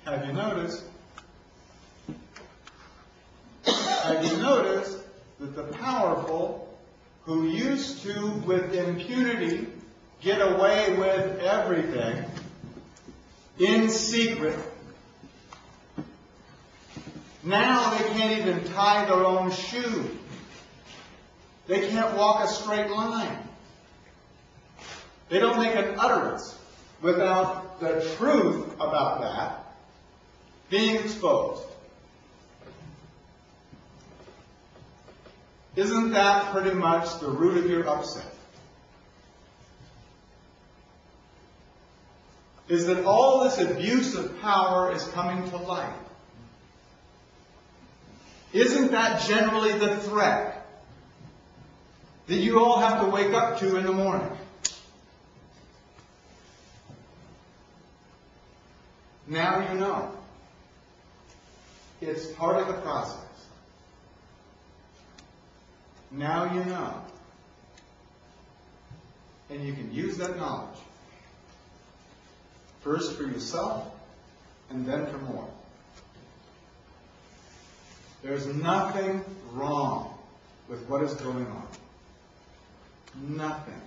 Have you noticed? Have you noticed that the powerful, who used to, with impunity, get away with everything in secret, now they can't even tie their own shoe. They can't walk a straight line. They don't make an utterance without the truth about that being exposed. Isn't that pretty much the root of your upset? Is that all this abuse of power is coming to light? Isn't that generally the threat that you all have to wake up to in the morning? Now you know. It's part of the process. Now you know. And you can use that knowledge. First for yourself, and then for more. There's nothing wrong with what is going on. Nothing.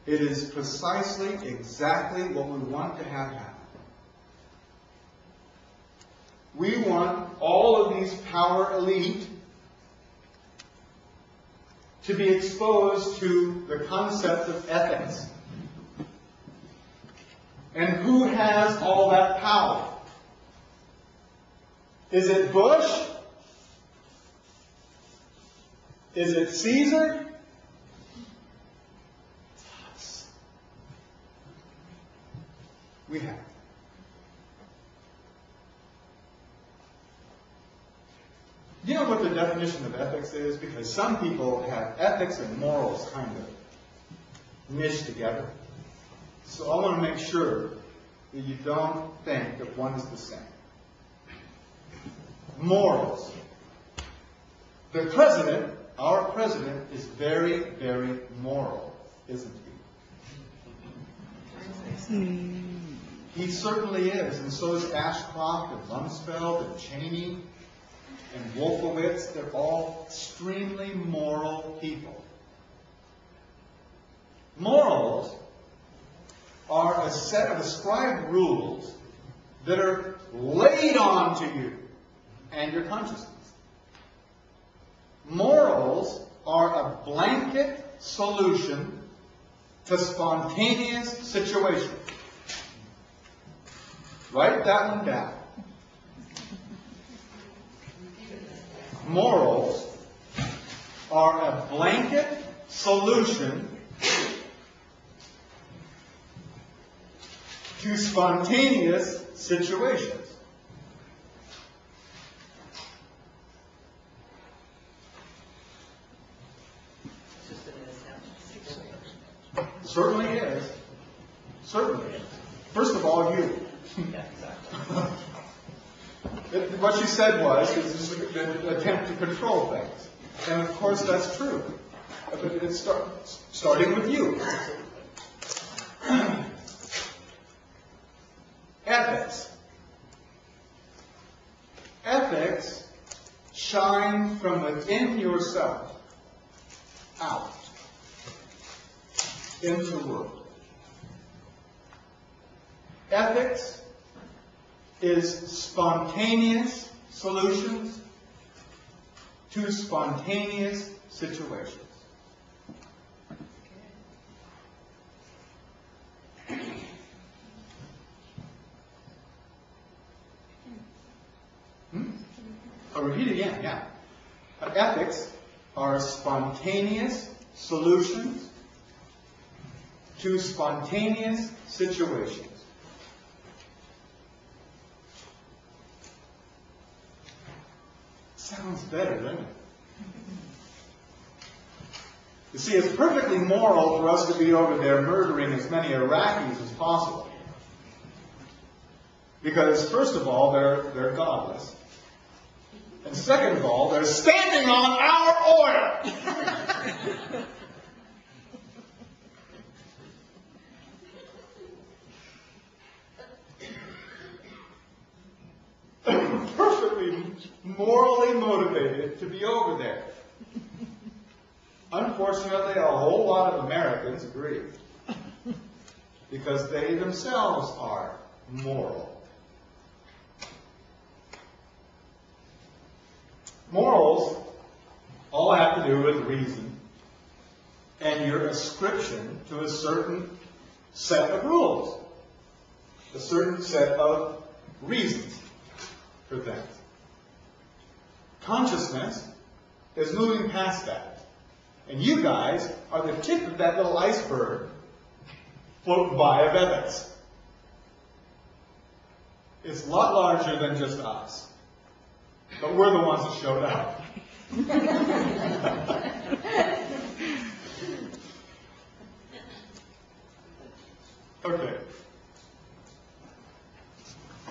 It is precisely, exactly what we want to have happen. We want all of these power elite to be exposed to the concept of ethics. And who has all that power? Is it Bush? Is it Caesar? It's us. We have. You know what the definition of ethics is? Because some people have ethics and morals kind of meshed together. So I want to make sure that you don't think that one is the same. Morals. The president, our president, is very, very moral, isn't he? He certainly is, and so is Ashcroft and Rumsfeld and Cheney and Wolfowitz. They're all extremely moral people. Morals are a set of ascribed rules that are laid on to you and your consciousness. Morals are a blanket solution to spontaneous situations. Write that one down. Morals are a blanket solution to spontaneous situations. Certainly is. Certainly is. First of all, you. Yeah, exactly. What she said was, this is an attempt to control things. And of course that's true. But it's starting with you. Ethics. Ethics shine from within yourself out into the world. Ethics is spontaneous solutions to spontaneous situations. I'll repeat again, yeah. Ethics are spontaneous solutions to spontaneous situations. Sounds better, doesn't it? You see, it's perfectly moral for us to be over there murdering as many Iraqis as possible. Because, first of all, they're godless. And second of all, they're standing on our oil. morally motivated to be over there. Unfortunately, a whole lot of Americans agree, because they themselves are moral. Morals all have to do with reason and your ascription to a certain set of rules, a certain set of reasons for things. Consciousness is moving past that. And you guys are the tip of that little iceberg floating by of ethics. It's a lot larger than just us. But we're the ones that showed up. Okay.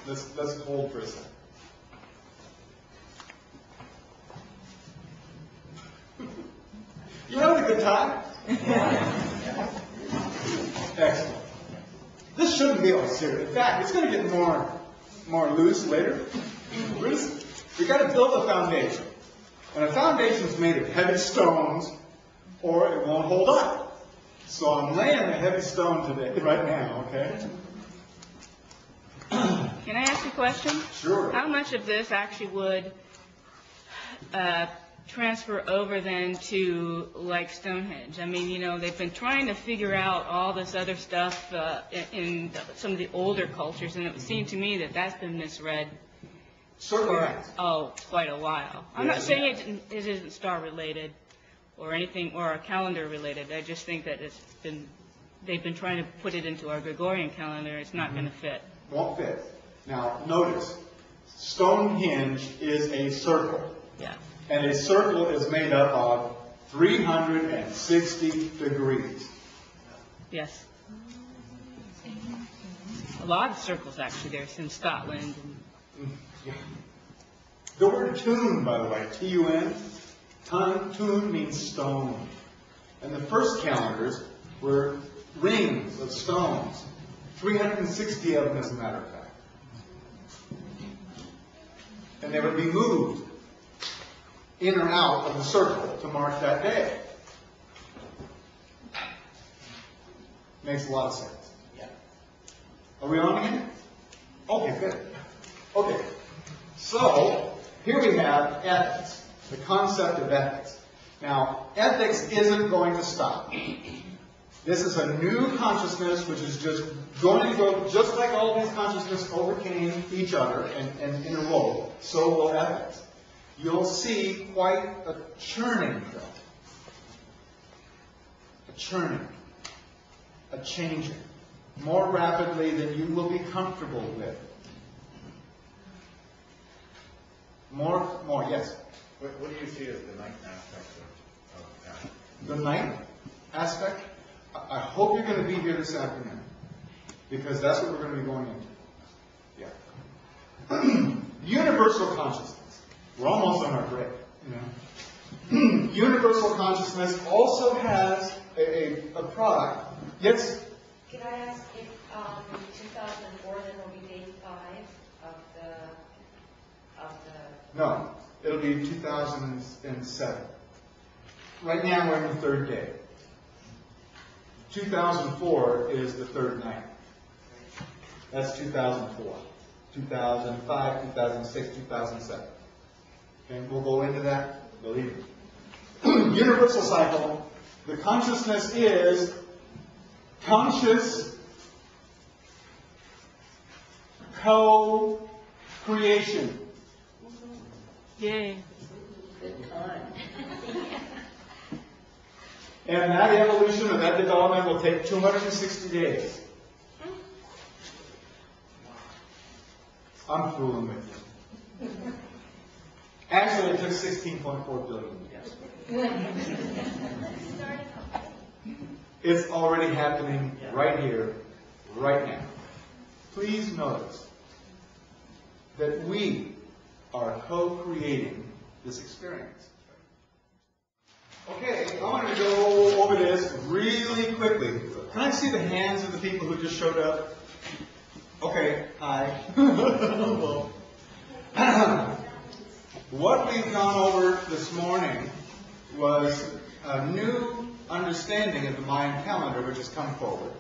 Let's hold for a second. You having a good time? Excellent. This shouldn't be all serious. In fact, it's going to get more loose later. We've got to build a foundation. And a foundation is made of heavy stones, or it won't hold up. So I'm laying a heavy stone today, right now, okay? Can I ask a question? Sure. How much of this actually would transfer over then to, like, Stonehenge? I mean, you know, they've been trying to figure out all this other stuff in some of the older cultures, and it would seem to me that that's been misread for, quite a while. I'm not saying it isn't star-related or anything, or calendar-related. I just think that they've been trying to put it into our Gregorian calendar. It's not going to fit. Won't fit. Now, notice, Stonehenge is a circle. Yeah. And a circle is made up of 360 degrees. Yes. A lot of circles, actually, there's in Scotland. Yeah. The word Tún, by the way, T-U-N, Tún means stone. And the first calendars were rings of stones. 360 of them, as a matter of fact. And they would be moved in or out of the circle to mark that day. Makes a lot of sense. Yeah. Are we on again? Okay, good. Okay. So, here we have ethics, the concept of ethics. Now, ethics isn't going to stop. This is a new consciousness which is just going to go, just like all these consciousnesses overcame each other and in a row, so will ethics. You'll see quite a churning, though. A churning. A changing. More rapidly than you will be comfortable with. More, yes? What do you see as the ninth aspect of that? The ninth aspect? I hope you're going to be here this afternoon, because that's what we're going to be going into. Yeah. Universal consciousness. We're almost on our break, you know. Universal consciousness also has a product. Yes? Can I ask if 2004 then will be day 5 of the... No, it'll be 2007. Right now we're in the third day. 2004 is the third night. That's 2004. 2005, 2006, 2007. Okay, we'll go into that, believe me. Universal cycle. The consciousness is conscious co-creation. Yay. And that evolution or that development will take 260 days. I'm fooling with you. Actually, it took 16.4 billion years. It's already happening right here, right now. Please notice that we are co-creating this experience. Okay, I want to go over this really quickly. Can I see the hands of the people who just showed up? Okay, hi. Well, What we've gone over this morning was a new understanding of the Mayan calendar which has come forward.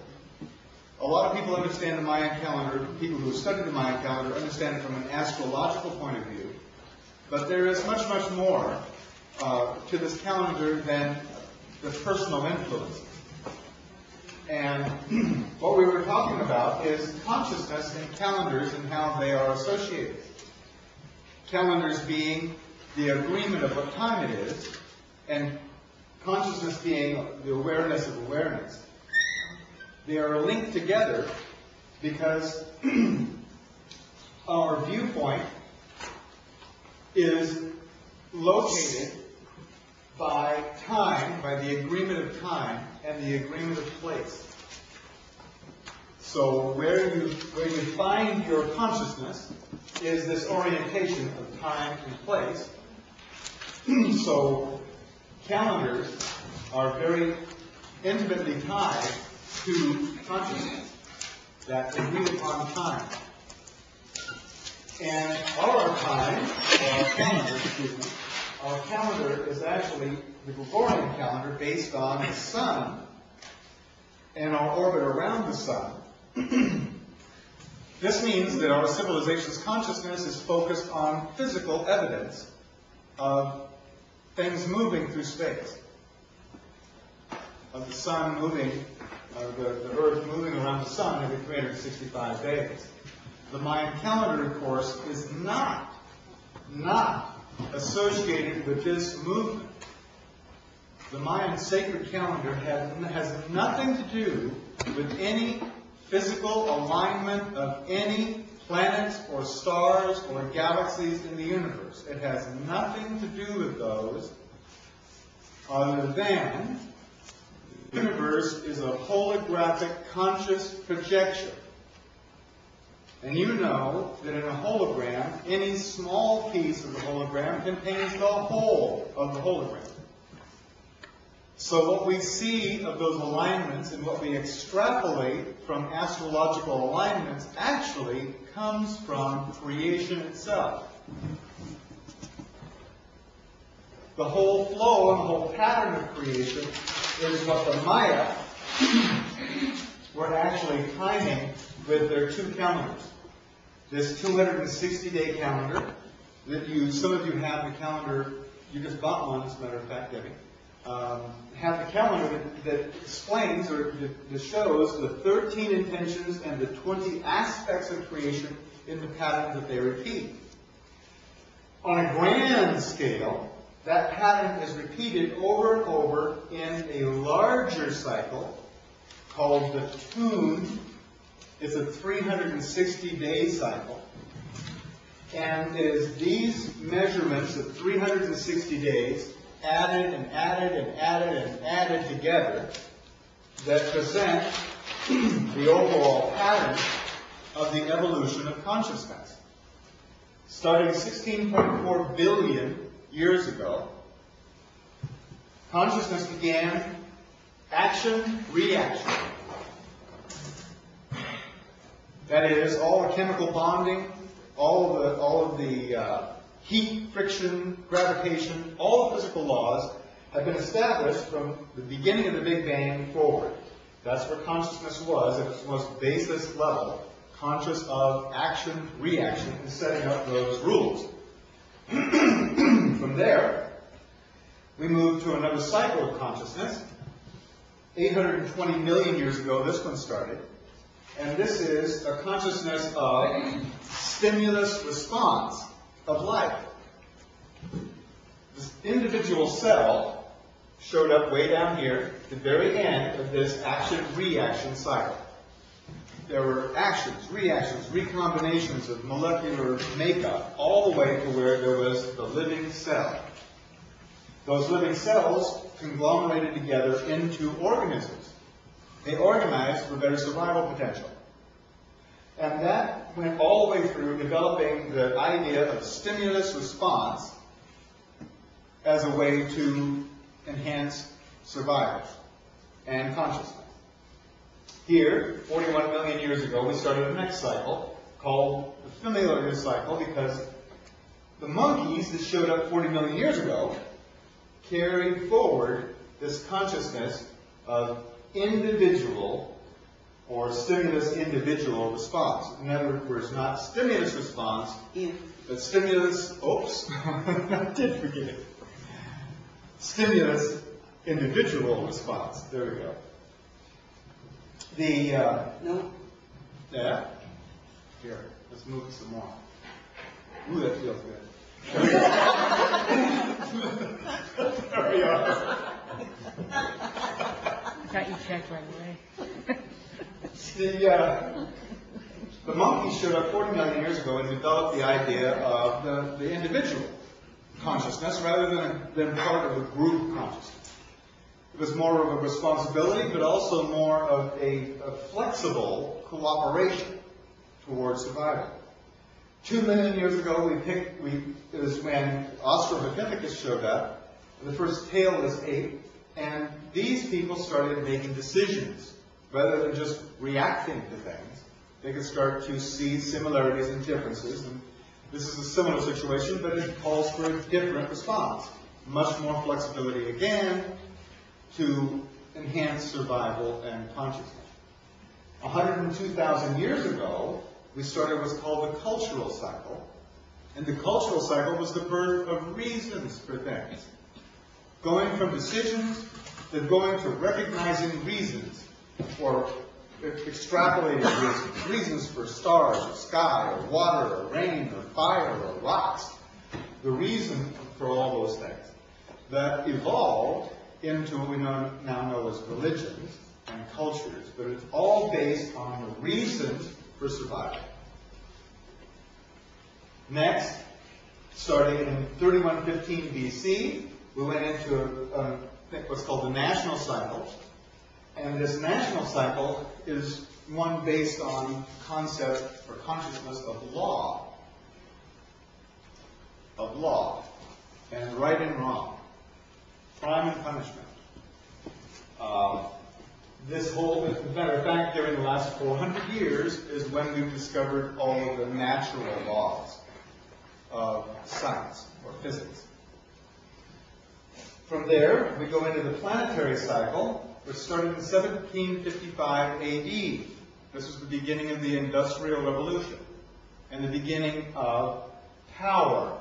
A lot of people understand the Mayan calendar, people who have studied the Mayan calendar understand it from an astrological point of view, but there is much, much more to this calendar than the personal influence. And what we were talking about is consciousness in calendars and how they are associated. Calendars being the agreement of what time it is, and consciousness being the awareness of awareness. They are linked together because our viewpoint is located by time, by the agreement of time and the agreement of place. So where you find your consciousness is this orientation of time and place. So calendars are very intimately tied to consciousness, that agreed upon time. And our time, or our calendar, our calendar is actually the Gregorian calendar based on the sun and our orbit around the sun. This means that our civilization's consciousness is focused on physical evidence of things moving through space, of the sun moving, the Earth moving around the sun every 365 days. The Mayan calendar, of course, is not associated with this movement. The Mayan sacred calendar has nothing to do with any physical alignment of any planets or stars or galaxies in the universe. It has nothing to do with those other than the universe is a holographic conscious projection. And you know that in a hologram, any small piece of the hologram contains the whole of the hologram. So what we see of those alignments and what we extrapolate from astrological alignments actually comes from creation itself. The whole flow and the whole pattern of creation is what the Maya were actually timing with their two calendars. This 260-day calendar that some of you have the calendar, you just bought one, as a matter of fact, Debbie, have the calendar that explains or that shows the 13 intentions and the 20 aspects of creation in the pattern that they repeat. On a grand scale, that pattern is repeated over and over in a larger cycle called the Tún. It's a 360-day cycle. And it is these measurements of 360 days added and added and added and added together that present the overall pattern of the evolution of consciousness. Starting 16.4 billion years ago, consciousness began action, reaction. That is, all the chemical bonding, all of the heat, friction, gravitation, all the physical laws have been established from the beginning of the Big Bang forward. That's where consciousness was at its most basis level, conscious of action, reaction, and setting up those rules. From there, we move to another cycle of consciousness. 820 million years ago, this one started. And this is a consciousness of stimulus response of life. This individual cell showed up way down here at the very end of this action-reaction cycle. There were actions, reactions, recombinations of molecular makeup, all the way to where there was the living cell. Those living cells conglomerated together into organisms. They organized for better survival potential. And that went all the way through developing the idea of stimulus response as a way to enhance survival and consciousness. Here, 41 million years ago, we started the next cycle called the familiar cycle because The monkeys that showed up 40 million years ago carried forward this consciousness of individual or stimulus-individual response. In other words, not stimulus response, but stimulus, oops, I did forget it. Stimulus-individual response. There we go. No. Yeah? Here, let's move it some more. Ooh, that feels good. There we are. Got you checked right away. The monkeys showed up 40 million years ago and developed the idea of the individual consciousness rather than part of a group consciousness. It was more of a responsibility, but also more of a flexible cooperation towards survival. 2 million years ago, it was when Australopithecus showed up. The first tailless ape, and these people started making decisions rather than just reacting to things. They could start to see similarities and differences. And this is a similar situation, but it calls for a different response. Much more flexibility again to enhance survival and consciousness. 102,000 years ago, we started what's called the cultural cycle. And the cultural cycle was the birth of reasons for things. Going from decisions to going to recognizing reasons, or extrapolating reasons. Reasons for stars, or sky, or water, or rain, or fire, or rocks. The reason for all those things. That evolved into what we now know as religions and cultures, but it's all based on the reasons for survival. Next, starting in 3115 BC, we went into what's called the national cycle. And this national cycle is one based on concept or consciousness of law. Of law. And right and wrong. Crime and punishment. This whole, as a matter of fact, during the last 400 years is when we've discovered all of the natural laws of science or physics. From there, we go into the planetary cycle, which started in 1755 AD. This was the beginning of the Industrial Revolution and the beginning of power.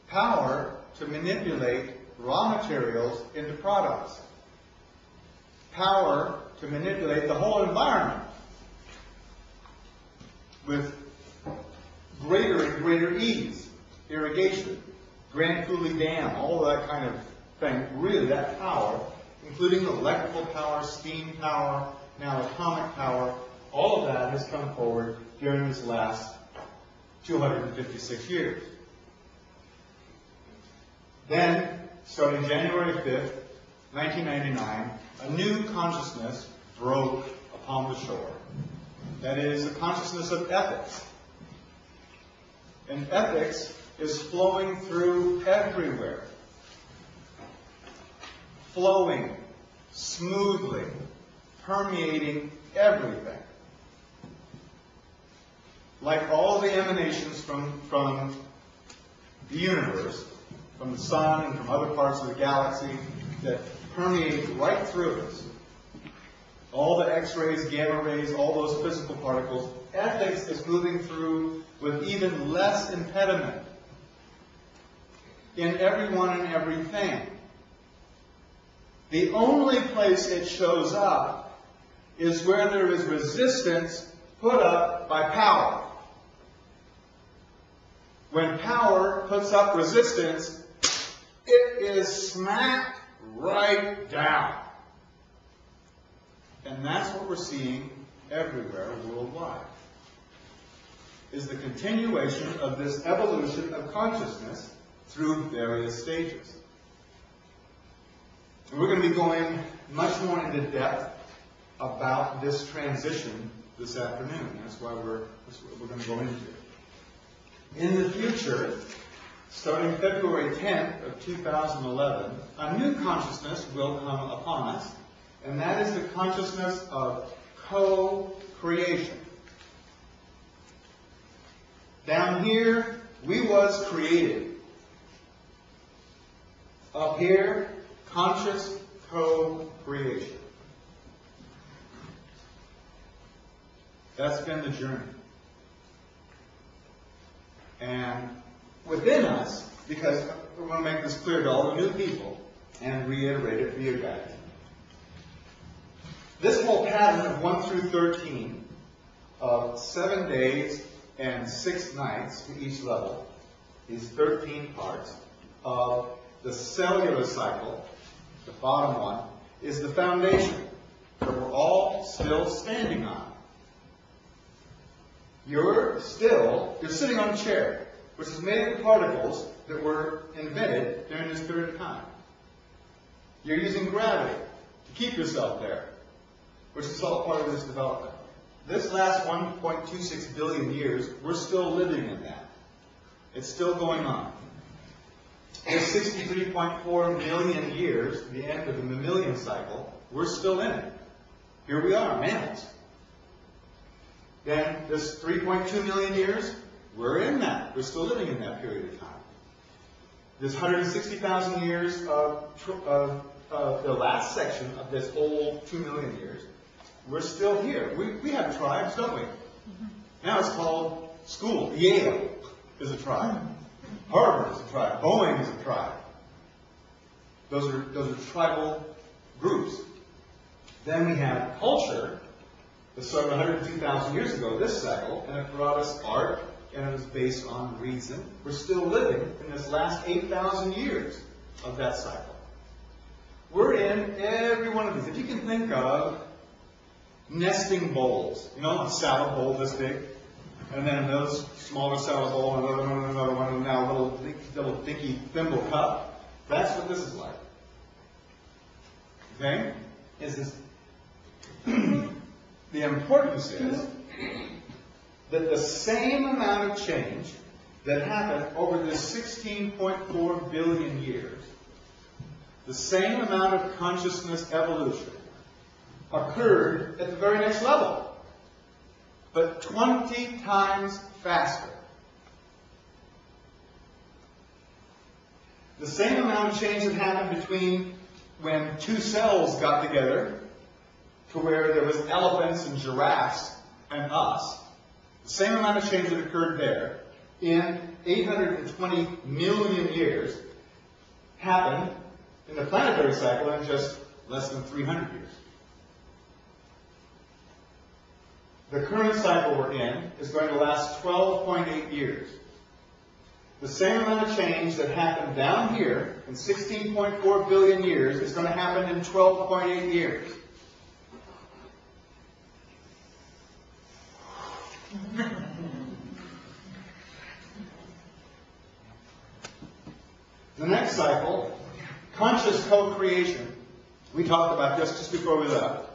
Power to manipulate raw materials into products. Power to manipulate the whole environment with greater and greater ease. Irrigation, Grand Coulee Dam, all of that kind of thing. Really, that power, including electrical power, steam power, now atomic power, all of that has come forward during this last 256 years. Then, starting January 5th, 1999, a new consciousness broke upon the shore. That is, the consciousness of ethics. And ethics is flowing through everywhere. Flowing smoothly, permeating everything. Like all the emanations from the universe, from the sun and from other parts of the galaxy that permeate right through us. All the X-rays, gamma rays, all those physical particles, ethics is moving through with even less impediment in everyone and everything. The only place it shows up is where there is resistance put up by power. When power puts up resistance, it is smacked right down. And that's what we're seeing everywhere worldwide, is the continuation of this evolution of consciousness through various stages. And we're going to be going much more into depth about this transition this afternoon. That's what we're going to go into. In the future, starting February 10th of 2011, a new consciousness will come upon us, and that is the consciousness of co-creation. Down here, We was created. Up here, conscious co-creation. That's been the journey. And within us, because we want to make this clear to all the new people and reiterate it for you guys. This whole pattern of 1 through 13 of 7 days and 6 nights to each level, these 13 parts of the cellular cycle, the bottom one, is the foundation that we're all still standing on. You're sitting on a chair, which is made of particles that were invented during this period of time. You're using gravity to keep yourself there, which is all part of this development. This last 1.26 billion years, we're still living in that. It's still going on. There's 63.4 million years to the end of the mammalian cycle. We're still in it. Here we are, mammals. Then this 3.2 million years, we're in that. We're still living in that period of time. This 160,000 years of the last section of this old 2 million years, we're still here. We have tribes, don't we? Now it's called school. Yale is a tribe. Harvard is a tribe. Boeing is a tribe. Those are tribal groups. Then we have culture. It started 102,000 years ago, this cycle, and it brought us art, and it was based on reason. We're still living in this last 8,000 years of that cycle. We're in every one of these. If you can think of nesting bowls, you know, a salad bowl this big, and then another smaller salad bowl, another one, and now a little dinky thimble cup. That's what this is like. Okay? The importance is that the same amount of change that happened over this 16.4 billion years, the same amount of consciousness evolution occurred at the very next level, but 20 times faster. The same amount of change that happened between when two cells got together to where there was elephants and giraffes and us, the same amount of change that occurred there in 820 million years happened in the planetary cycle in just less than 300 years. The current cycle we're in is going to last 12.8 years. The same amount of change that happened down here in 16.4 billion years is going to happen in 12.8 years. The next cycle, conscious co-creation, we talked about this just before we left.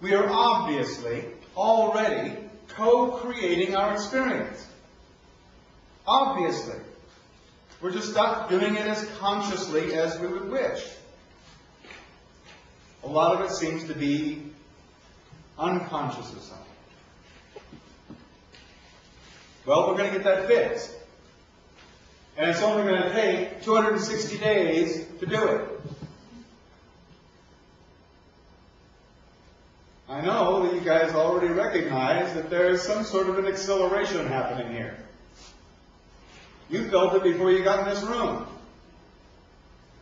We are obviously already co-creating our experience. Obviously. We're just not doing it as consciously as we would wish. A lot of it seems to be unconscious or something. Well, we're going to get that fixed. And it's only going to take 260 days to do it. I know that you guys already recognize that there is some sort of an acceleration happening here. You felt it before you got in this room.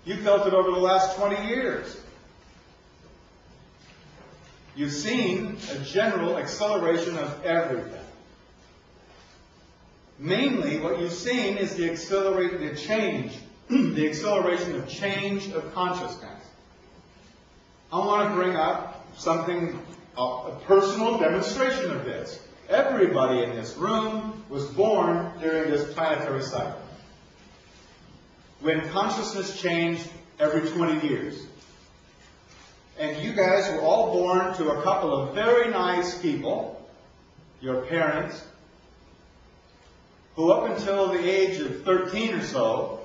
You felt it over the last 20 years. You've seen a general acceleration of everything. Mainly, what you've seen is the acceleration of change of consciousness. I want to bring up something, a personal demonstration of this. Everybody in this room was born during this planetary cycle, when consciousness changed every 20 years. And you guys were all born to a couple of very nice people, your parents, who up until the age of 13 or so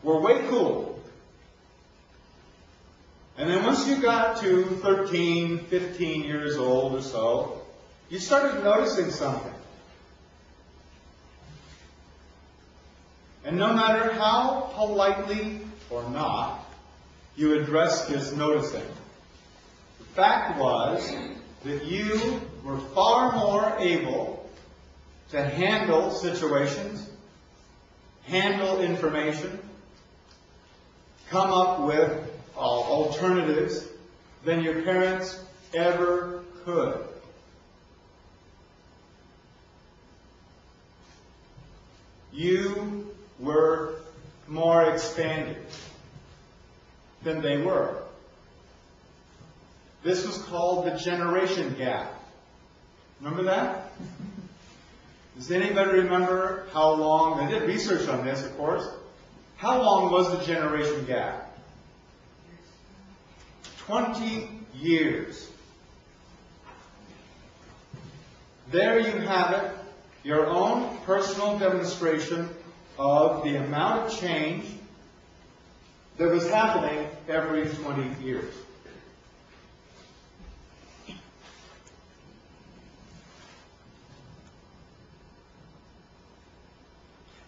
were way cool. And then once you got to 13, 15 years old or so, you started noticing something. And no matter how politely or not you addressed this noticing, the fact was that you were far more able to handle situations, handle information, come up with alternatives than your parents ever could. You were more expanded than they were. This was called the generation gap. Remember that? Does anybody remember how long, they did research on this, of course. How long was the generation gap? 20 years. There you have it, your own personal demonstration of the amount of change that was happening every 20 years.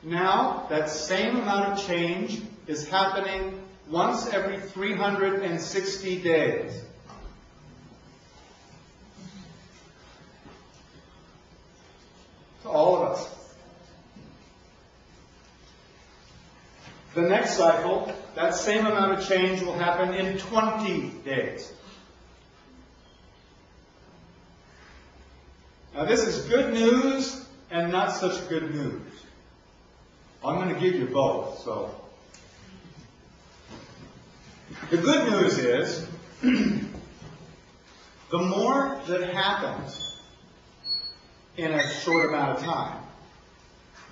Now, that same amount of change is happening once every 360 days. To all of us. The next cycle, that same amount of change will happen in 20 days. Now, this is good news and not such good news. I'm going to give you both, so. The good news is, the more that happens in a short amount of time,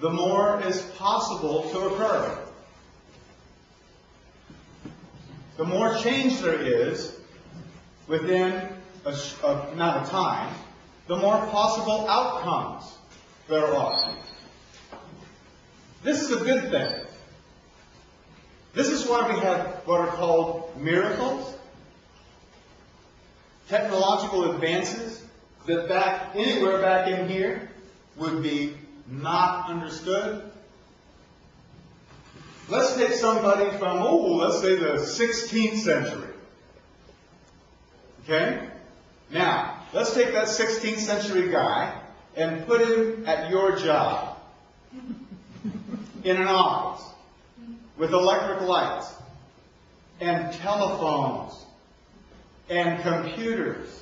the more is possible to occur. The more change there is within a amount of time, the more possible outcomes there are. This is a good thing. This is why we have what are called miracles, technological advances that anywhere back in here would be not understood. Let's take somebody from, let's say the 16th century. Okay? Now, let's take that 16th century guy and put him at your job in an office with electric lights and telephones and computers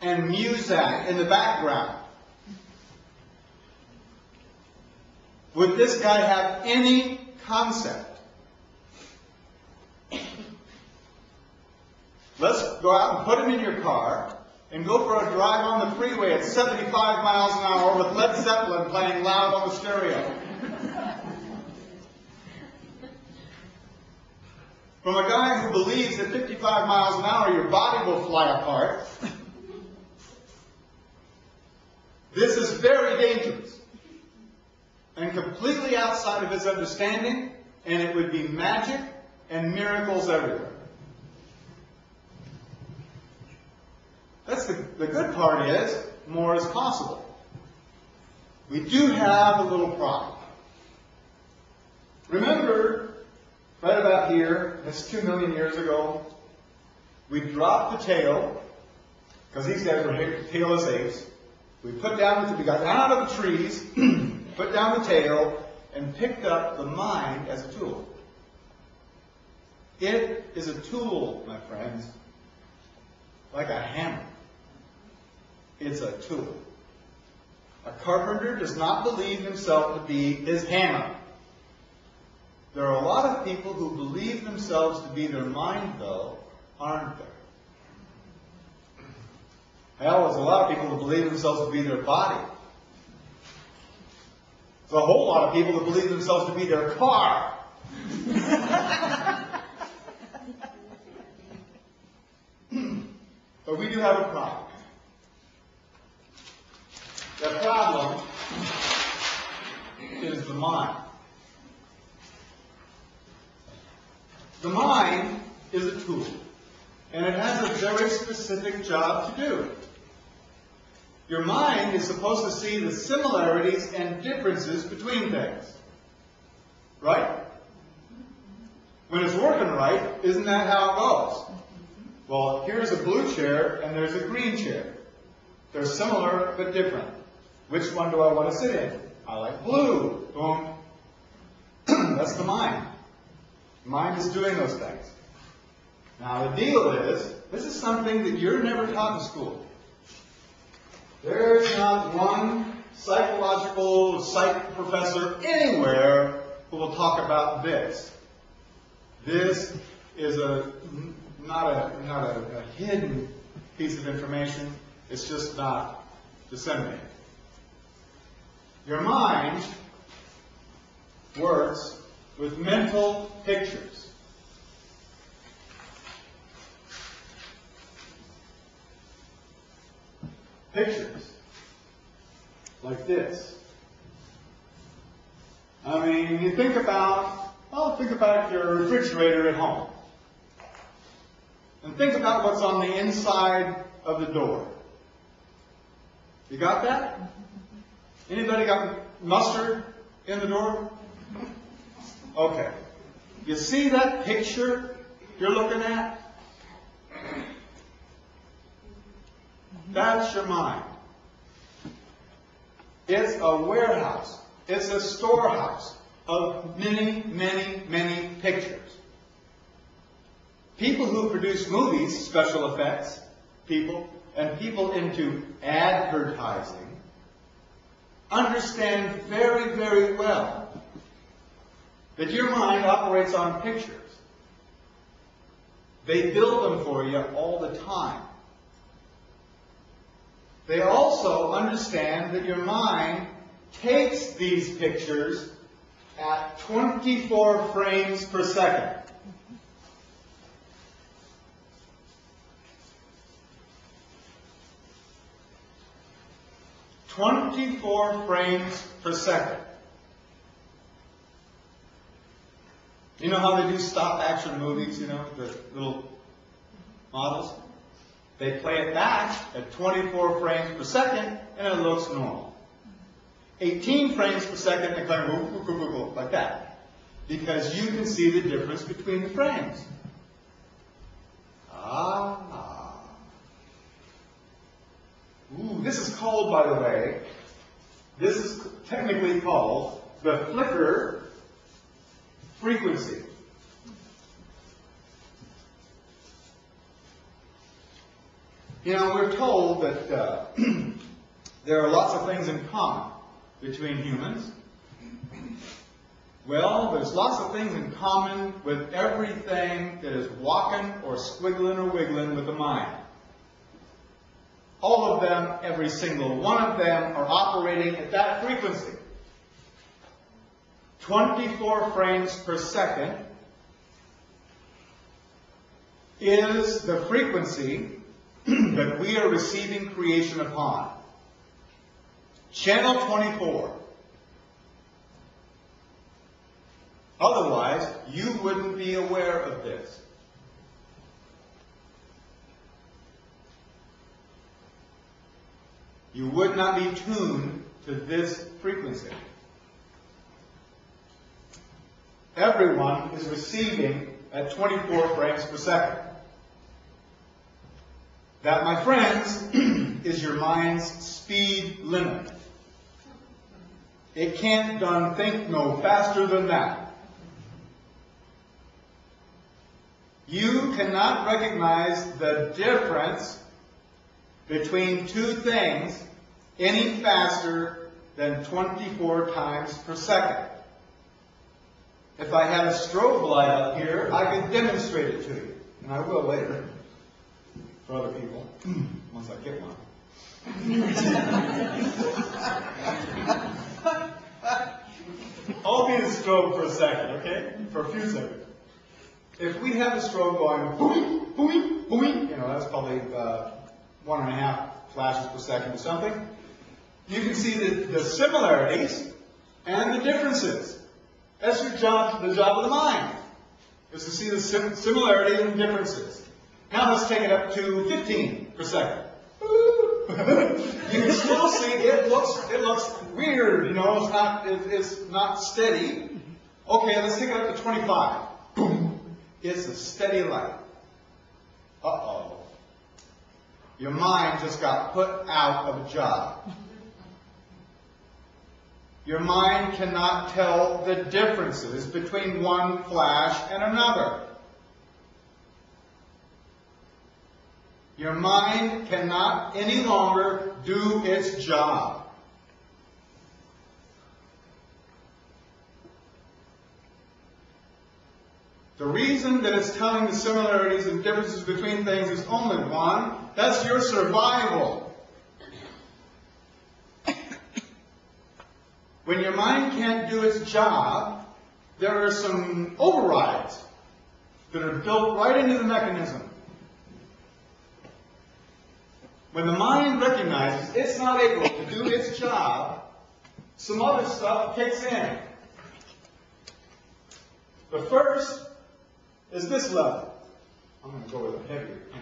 and music in the background. Would this guy have any concept? Let's go out and put him in your car and go for a drive on the freeway at 75 miles an hour with Led Zeppelin playing loud on the stereo. From a guy who believes at 55 miles an hour your body will fly apart. This is very dangerous and completely outside of his understanding, and it would be magic and miracles everywhere. That's the good part is, more is possible. We do have a little problem. Remember, right about here, that's 2 million years ago, we dropped the tail, because these guys were tailless apes. We got out of the trees, put down the tail, and picked up the mind as a tool. It is a tool, my friends, like a hammer. It's a tool. A carpenter does not believe himself to be his hammer. There are a lot of people who believe themselves to be their mind, though, aren't there? Hell, there's a lot of people who believe themselves to be their body. There's a whole lot of people who believe themselves to be their car. But we do have a problem. The problem is the mind. The mind is a tool, and it has a very specific job to do. Your mind is supposed to see the similarities and differences between things. right? When it's working right, isn't that how it goes? Well, here's a blue chair and there's a green chair. They're similar but different. Which one do I want to sit in? I like blue. Boom. That's the mind. Mind is doing those things. Now the deal is, this is something that you're never taught in school. There's not one psychological psych professor anywhere who will talk about this. This is not a hidden piece of information. It's just not disseminated. Your mind works with mental pictures. Pictures like this. I mean, you think about your refrigerator at home. And think about what's on the inside of the door. You got that? Anybody got mustard in the door? Okay. You see that picture you're looking at? That's your mind. It's a warehouse. It's a storehouse of many, many, many pictures. People who produce movies, special effects people, and people into advertising understand very, very well that your mind operates on pictures. They build them for you all the time. They also understand that your mind takes these pictures at 24 frames per second. "24 frames per second." You know how they do stop-action movies, you know, the little models? They play it back at 24 frames per second, and it looks normal. 18 frames per second, they kind of like that. Because you can see the difference between the frames. Ooh, this is called, by the way, this is technically called the flicker frequency. You know, we're told that there are lots of things in common between humans. Well, there's lots of things in common with everything that is walking or squiggling or wiggling with the mind. All of them, every single one of them, are operating at that frequency. 24 frames per second is the frequency that we are receiving creation upon. Channel 24. Otherwise, you wouldn't be aware of this. You would not be tuned to this frequency. Everyone is receiving at 24 frames per second. That, my friends, is your mind's speed limit. It can't done think no faster than that. You cannot recognize the difference between two things any faster than 24 times per second. If I had a strobe light up here, I could demonstrate it to you. And I will later. For other people. Once I get one. I'll be the strobe for a second, okay? For a few seconds. If we have the strobe going, boing, boing, boing, you know, that's probably 1.5 flashes per second or something, you can see the similarities and the differences. That's your job, the job of the mind, is to see the similarities and differences. Now let's take it up to 15 per second. You can still see it looks weird, you know, it's not steady. Okay, let's take it up to 25. Boom. It's a steady light. Uh-oh. Your mind just got put out of a job. Your mind cannot tell the differences between one flash and another. Your mind cannot any longer do its job. The reason that it's telling the similarities and differences between things is only one. That's your survival. When your mind can't do its job, there are some overrides that are built right into the mechanism. When the mind recognizes it's not able to do its job, some other stuff kicks in. The first is this level. I'm going to go with a heavier pen.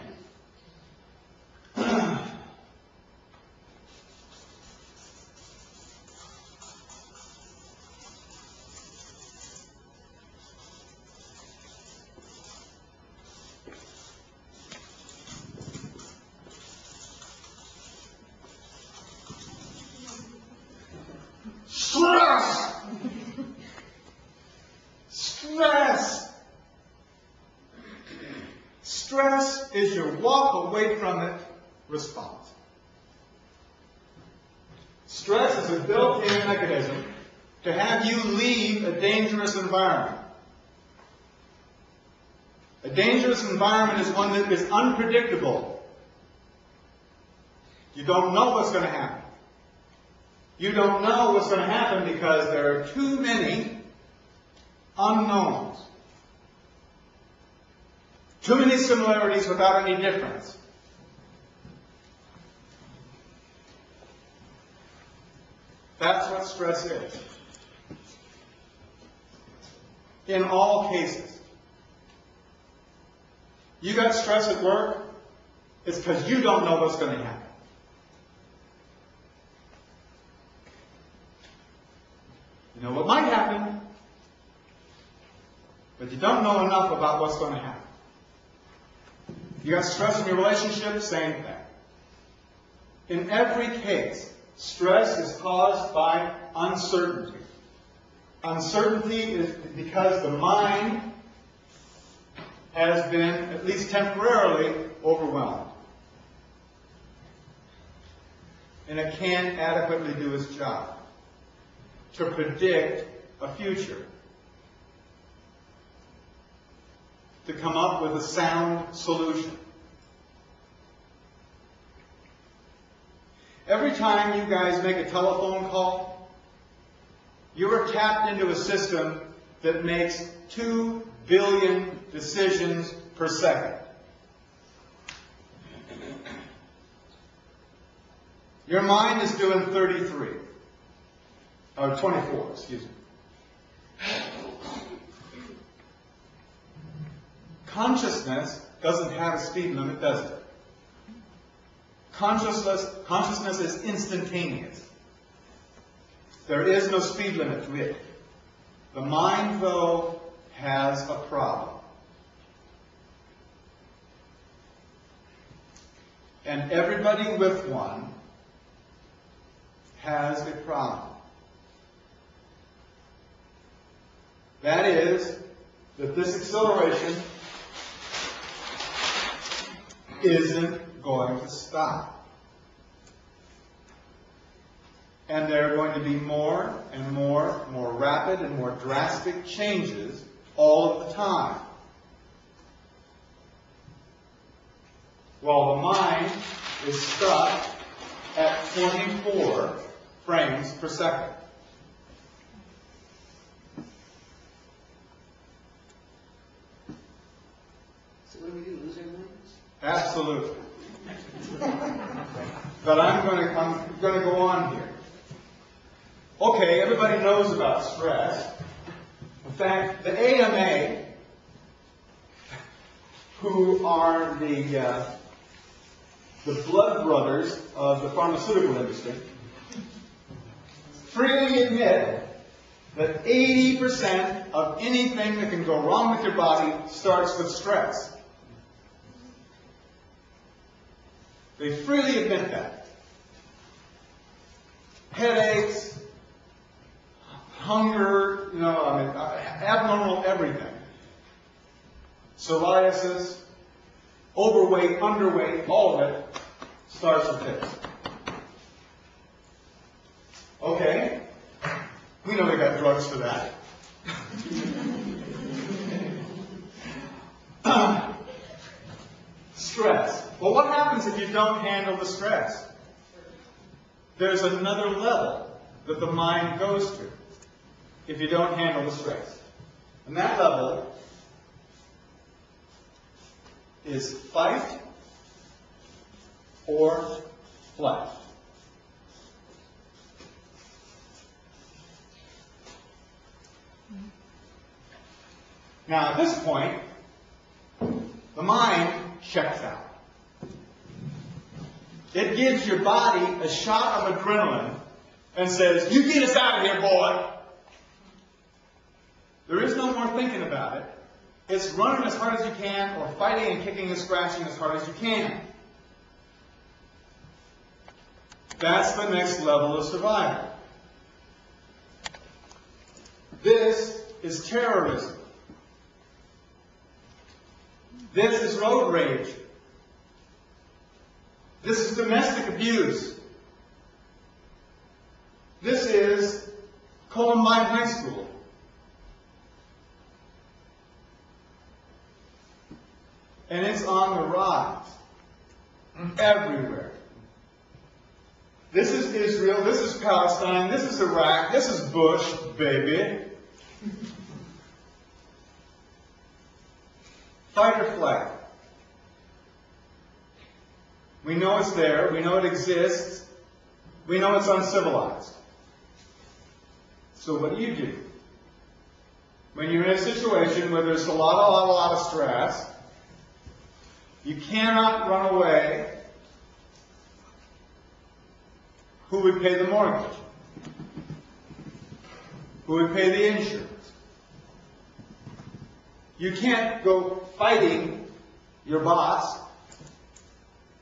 Stress! Stress! Stress is your walk away from it response. Stress is a built-in mechanism to have you leave a dangerous environment. A dangerous environment is one that is unpredictable. You don't know what's going to happen. You don't know what's going to happen because there are too many unknowns. Too many similarities without any difference. That's what stress is. In all cases. You got stress at work, it's because you don't know what's going to happen. You know what might happen, but you don't know enough about what's going to happen. You got stress in your relationship, same thing. In every case, stress is caused by uncertainty. Uncertainty is because the mind has been, at least temporarily, overwhelmed. And it can't adequately do its job to predict a future, to come up with a sound solution. Every time you guys make a telephone call, you are tapped into a system that makes 2 billion decisions per second. Your mind is doing 33. Or 24, excuse me. Consciousness doesn't have a speed limit, does it? Consciousness is instantaneous. There is no speed limit to it. The mind, though, has a problem. And everybody with one has a problem. That is, that this acceleration isn't going to stop. And there are going to be more and more rapid and more drastic changes all of the time. While the mind is stuck at 24 frames per second. What do we do, lose our minds? Absolutely. But I'm going to go on here. Okay, everybody knows about stress. In fact, the AMA, who are the blood brothers of the pharmaceutical industry, freely admit that 80% of anything that can go wrong with your body starts with stress. They freely admit that. Headaches, hunger, abnormal everything. Psoriasis, overweight, underweight, all of it starts with this. Okay, we know they got drugs for that. Stress. Well, what happens if you don't handle the stress? There's another level that the mind goes to if you don't handle the stress. And that level is fight or flight. Now, at this point, the mind checks out. It gives your body a shot of adrenaline and says, "You get us out of here, boy." There is no more thinking about it. It's running as hard as you can, or fighting and kicking and scratching as hard as you can. That's the next level of survival. This is terrorism. This is road rage. This is domestic abuse. This is Columbine High School. And it's on the rise. Everywhere. This is Israel, this is Palestine, this is Iraq, this is Bush, baby. Fight or flight. We know it's there, we know it exists, we know it's uncivilized. So what do? When you're in a situation where there's a lot of stress, you cannot run away. Who would pay the mortgage? Who would pay the insurance? You can't go fighting your boss,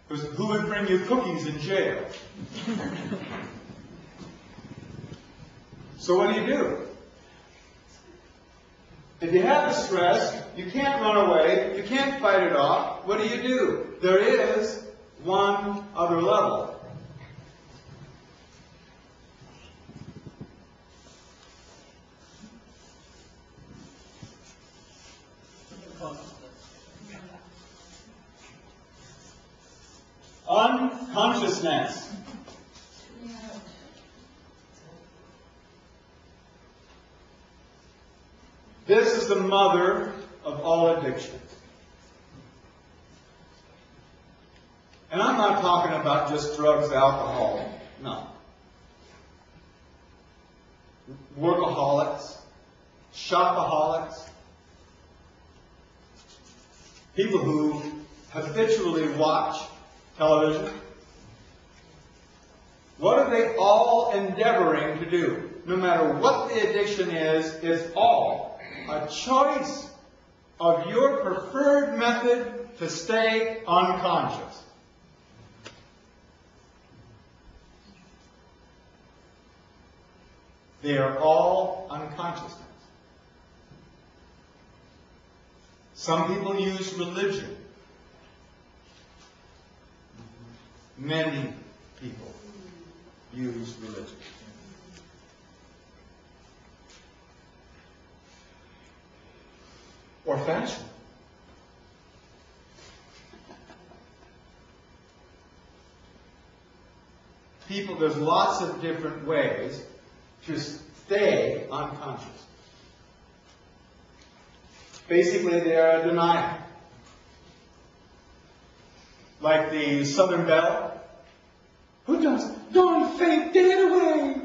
because who would bring you cookies in jail? So what do? If you have the stress, you can't run away, you can't fight it off, what do? There is one other level. Unconsciousness. This is the mother of all addictions. And I'm not talking about just drugs, alcohol. No. Workaholics, shopaholics, people who habitually watch television. What are they all endeavoring to do? No matter what the addiction is, it's all a choice of your preferred method to stay unconscious. They are all unconsciousness. Some people use religion. Many people use religion. Or fashion. People, there's lots of different ways to stay unconscious. Basically, they are a denial. Like the Southern Belle. Who does? Don't faint, dead away.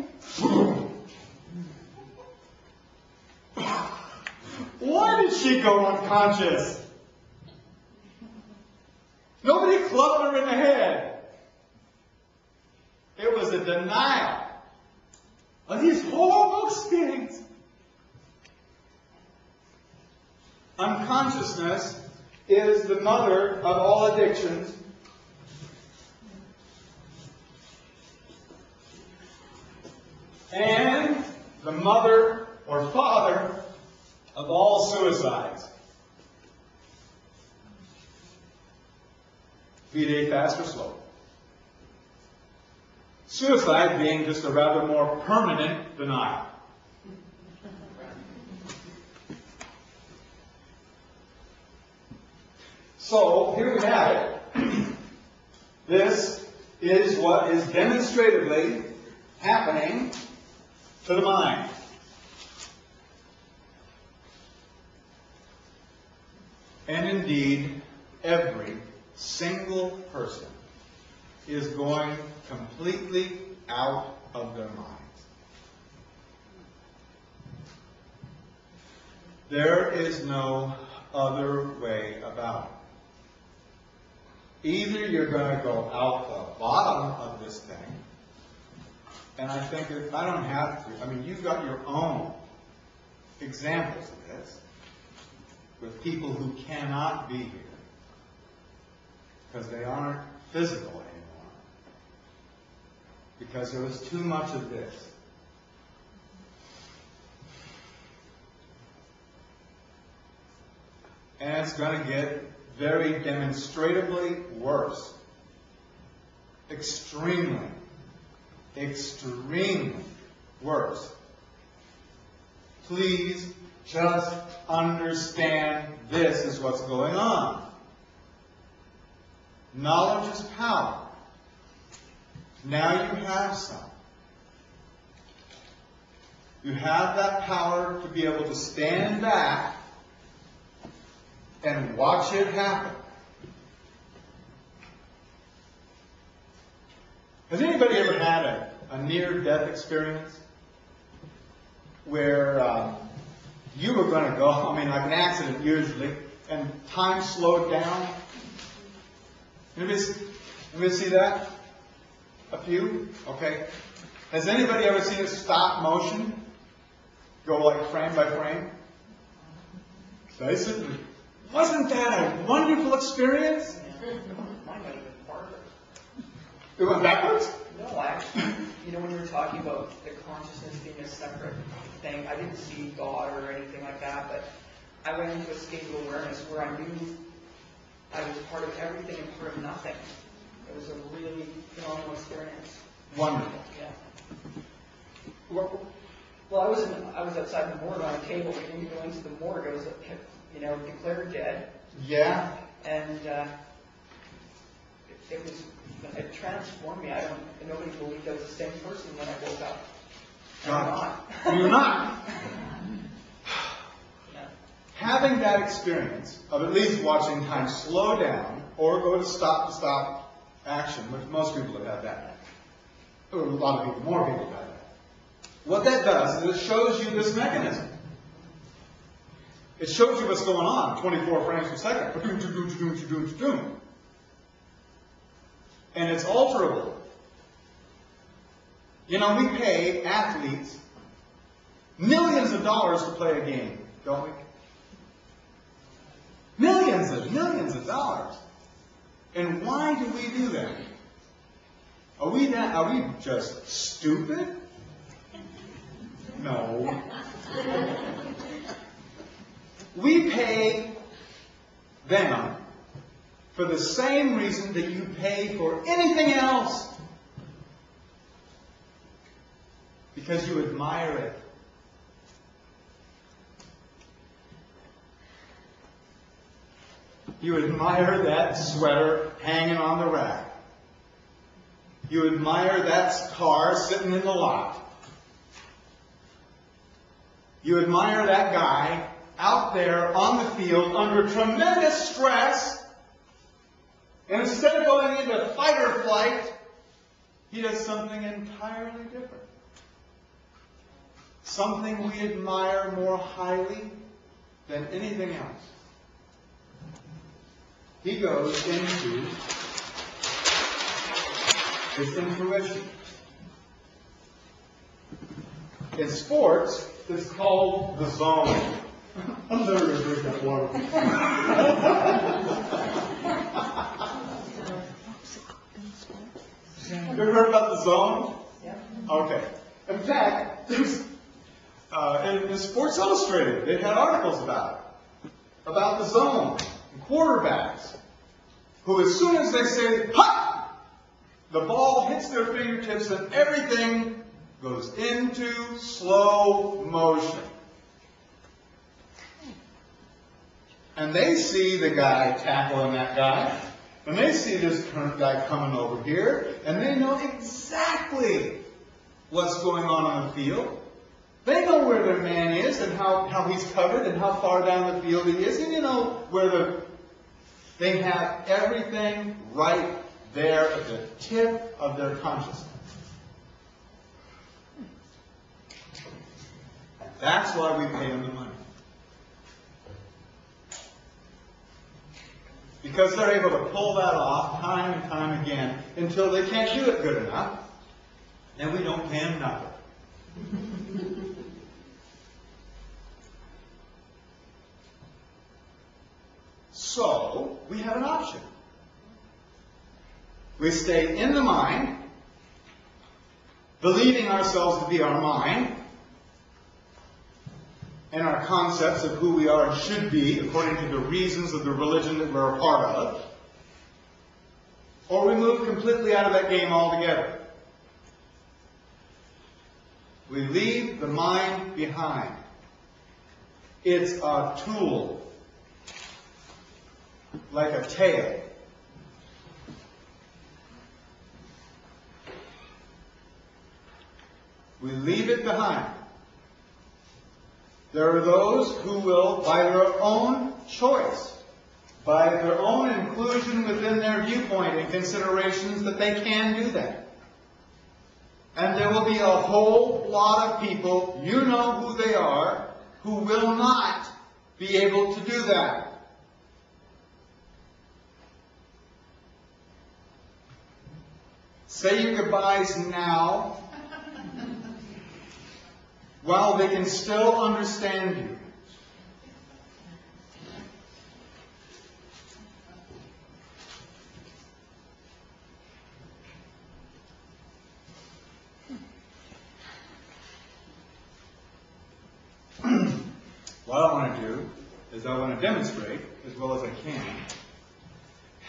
Why did she go unconscious? Nobody clubbed her in the head. It was a denial of these horrible experiences. Unconsciousness is the mother of all addictions. And the mother or father of all suicides. Be they fast or slow. Suicide being just a rather more permanent denial. So, here we have it. This is what is demonstratively happening to the mind. And indeed, every single person is going completely out of their minds. There is no other way about it. Either you're going to go out the bottom of this thing, and I think if I don't have to, I mean, you've got your own examples of this with people who cannot be here because they aren't physical anymore, because there was too much of this. And it's going to get very demonstratively worse. Extremely, extremely worse. Please just understand this is what's going on. Knowledge is power. Now you have some. You have that power to be able to stand back and watch it happen. Has anybody ever had a near-death experience where you were going to go, I mean, like an accident usually, and time slowed down? Anybody see that? A few? Okay. Has anybody ever seen a stop motion go like frame by frame? Basically. Wasn't that a wonderful experience? Mine might have been farther. It went backwards? No, actually, when you were talking about the consciousness being a separate thing, I didn't see God or anything like that, but I went into a state of awareness where I knew I was part of everything and part of nothing. It was a really phenomenal experience. Wonderful. Yeah. Well, I was outside the morgue on a table. We didn't go into the morgue. I was, declared dead. Yeah. And it transformed me. Nobody believed I was the same person when I woke up. I'm not. You're not. Yeah. Having that experience of at least watching time slow down or go to stop action, which most people have had that. Or a lot of people, more people have that. What that does is it shows you this mechanism. It shows you what's going on, 24 frames per second. And it's alterable. We pay athletes millions of dollars to play a game, don't we? Millions of dollars. And why do we do that? Are we just stupid? No. We pay them for the same reason that you pay for anything else. Because you admire it. You admire that sweater hanging on the rack. You admire that car sitting in the lot. You admire that guy out there on the field under tremendous stress, and instead of going into fight or flight, he does something entirely different. Something we admire more highly than anything else. He goes into his intuition. In sports, it's called the zone. I'm never going to drink that water. You ever heard about the zone? Yeah. Okay. In fact, there's, in Sports Illustrated, they had articles about the zone, quarterbacks, who as soon as they say, "Hut!" the ball hits their fingertips and everything goes into slow motion. And they see the guy tackling that guy, and they see this current guy coming over here, and they know exactly what's going on the field. They know where their man is and how he's covered and how far down the field he is. And you know where they have everything right there at the tip of their consciousness. That's why we pay them the money. Because they're able to pull that off time and time again until they can't do it good enough, and we don't pay them nothing. So, we have an option. We stay in the mind, believing ourselves to be our mind, and our concepts of who we are and should be according to the reasons of the religion that we're a part of, or we move completely out of that game altogether. We leave the mind behind. It's a tool, like a tail. We leave it behind. There are those who will, by their own choice, by their own inclusion within their viewpoint and considerations, that they can do that. And there will be a whole lot of people, you know who they are, who will not be able to do that. Say your goodbyes now, while they can still understand you. What I want to do is I want to demonstrate, as well as I can,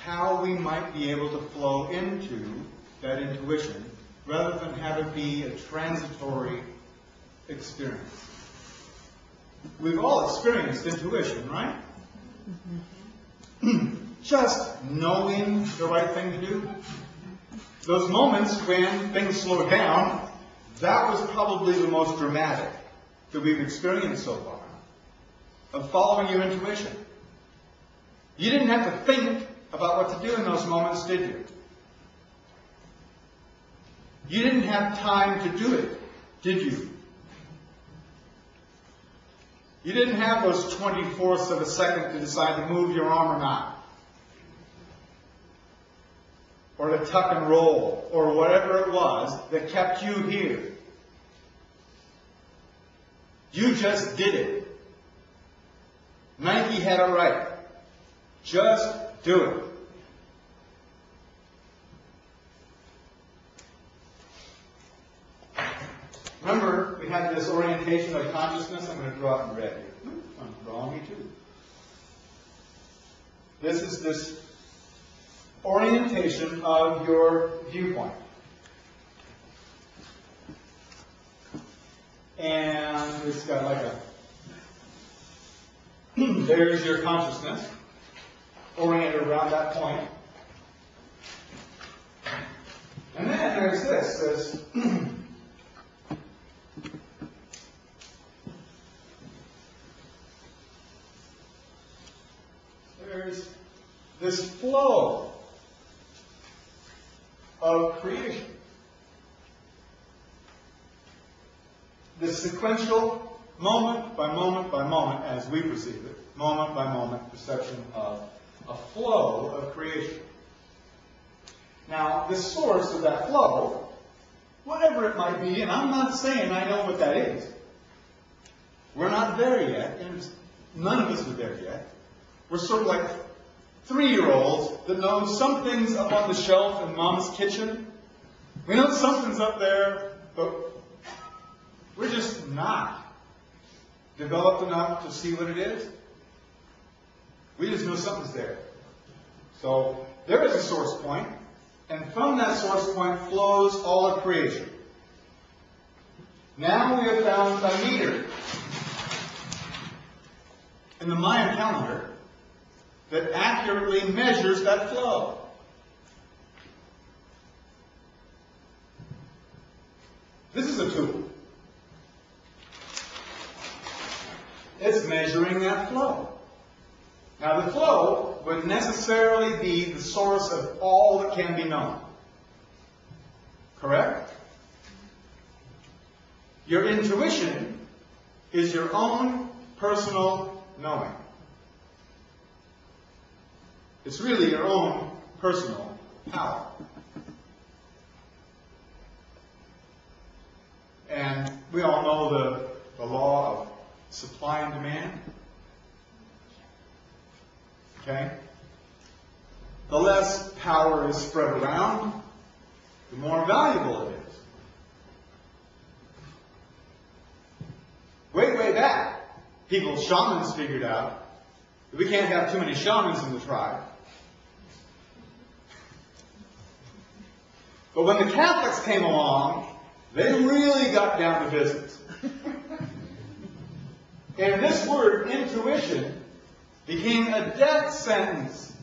how we might be able to flow into that intuition rather than have it be a transitory experience. We've all experienced intuition, right? Just knowing the right thing to do. Those moments when things slow down, that was probably the most dramatic that we've experienced so far, of following your intuition. You didn't have to think about what to do in those moments, did you? You didn't have time to do it, did you? You didn't have those 20/4 of a second to decide to move your arm or not, or to tuck and roll, or whatever it was that kept you here. You just did it. Nike had it right. Just do it. Remember, we had this orientation of consciousness. I'm going to draw it in red here. I'm drawing me too. This is this orientation of your viewpoint. And it's got like a, there's your consciousness, oriented around that point. And then there's this there's this flow of creation. This sequential, moment by moment by moment, as we perceive it, moment by moment perception of a flow of creation. Now, the source of that flow, whatever it might be, and I'm not saying I know what that is. We're not there yet, and none of us are there yet. We're sort of like 3-year-olds that know some things up on the shelf in Mom's kitchen. We know something's up there, but we're just not developed enough to see what it is. We just know something's there. So there is a source point, and from that source point flows all of creation. Now we have found a meter in the Mayan calendar that accurately measures that flow. This is a tool. It's measuring that flow. Now the flow would necessarily be the source of all that can be known. Correct? Your intuition is your own personal knowing. It's really your own personal power. And we all know the law of supply and demand. Okay? The less power is spread around, the more valuable it is. Way back, shamans figured out that we can't have too many shamans in the tribe. But when the Catholics came along, they really got down to business. And this word, intuition, became a death sentence.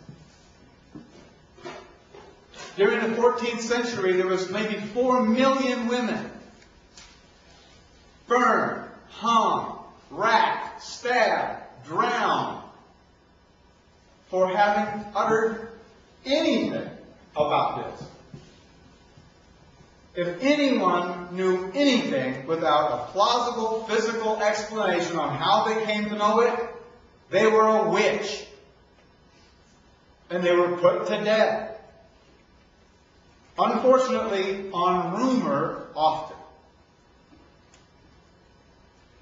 During the 14th century, there was maybe 4 million women burned, hung, racked, stabbed, drowned for having uttered anything about this. If anyone knew anything without a plausible physical explanation on how they came to know it, they were a witch. And they were put to death. Unfortunately, on rumor often.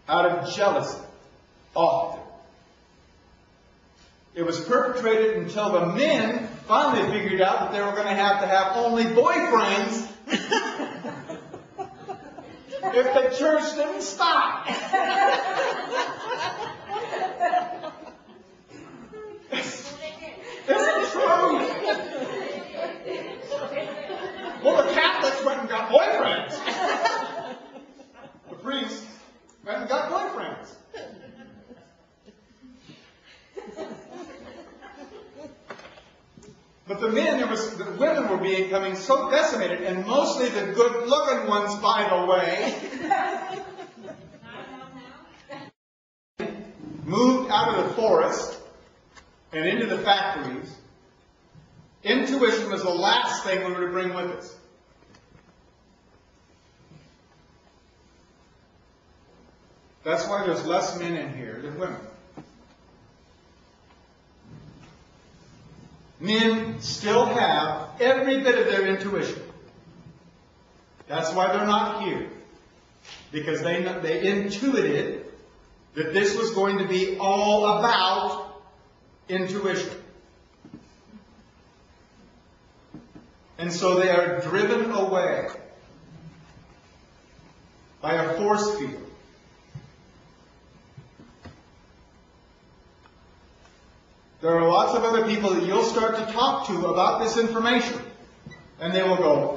Out of jealousy, often. It was perpetrated until the men finally figured out that they were going to have only boyfriends if the church didn't stop. It's true. Well, the Catholics went and got boyfriends. The priests went and got boyfriends. But the women were becoming so decimated, and mostly the good-looking ones, by the way, moved out of the forest and into the factories. Intuition was the last thing we were to bring with us. That's why there's less men in here than women. Men still have every bit of their intuition. That's why they're not here. Because they intuited that this was going to be all about intuition. And so they are driven away by a force field. There are lots of other people that you'll start to talk to about this information. And they will go,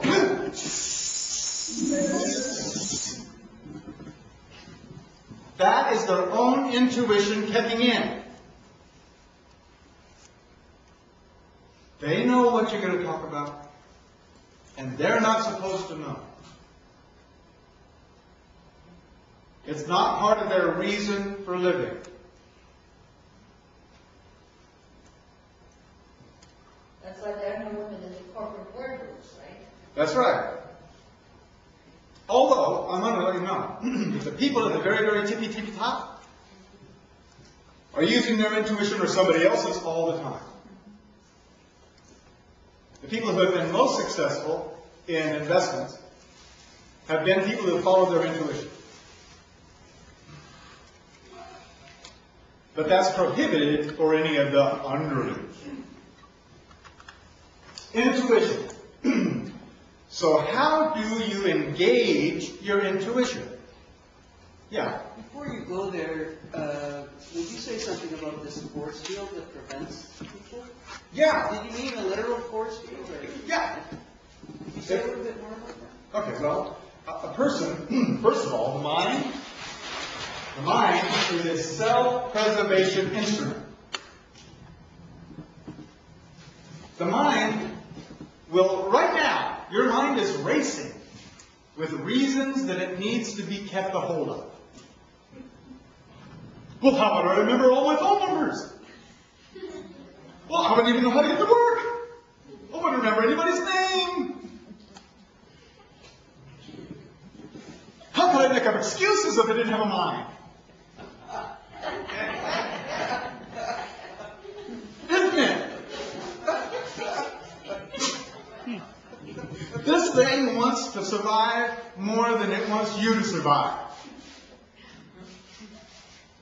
that is their own intuition kicking in. They know what you're going to talk about, and they're not supposed to know. It's not part of their reason for living. That's why there are no women in the corporate boardrooms, right? That's right. Although, I'm going to let you know, the people at the very, very tippy top are using their intuition or somebody else's all the time. The people who have been most successful in investments have been people who follow their intuition. But that's prohibited for any of the underlings. Intuition. So how do you engage your intuition? Yeah. Before you go there, would you say something about this force field that prevents people? Yeah. Did you mean a literal force field? Or? Yeah. Could you say a little bit more about that? Okay, well, a person, first of all, the mind is a self-preservation instrument. The mind will, right now, your mind is racing with reasons that it needs to be kept a hold of. Well, how would I remember all my phone numbers? Well, I wouldn't even know how to get to work. I wouldn't remember anybody's name. How could I make up excuses if I didn't have a mind? Isn't it? This thing wants to survive more than it wants you to survive.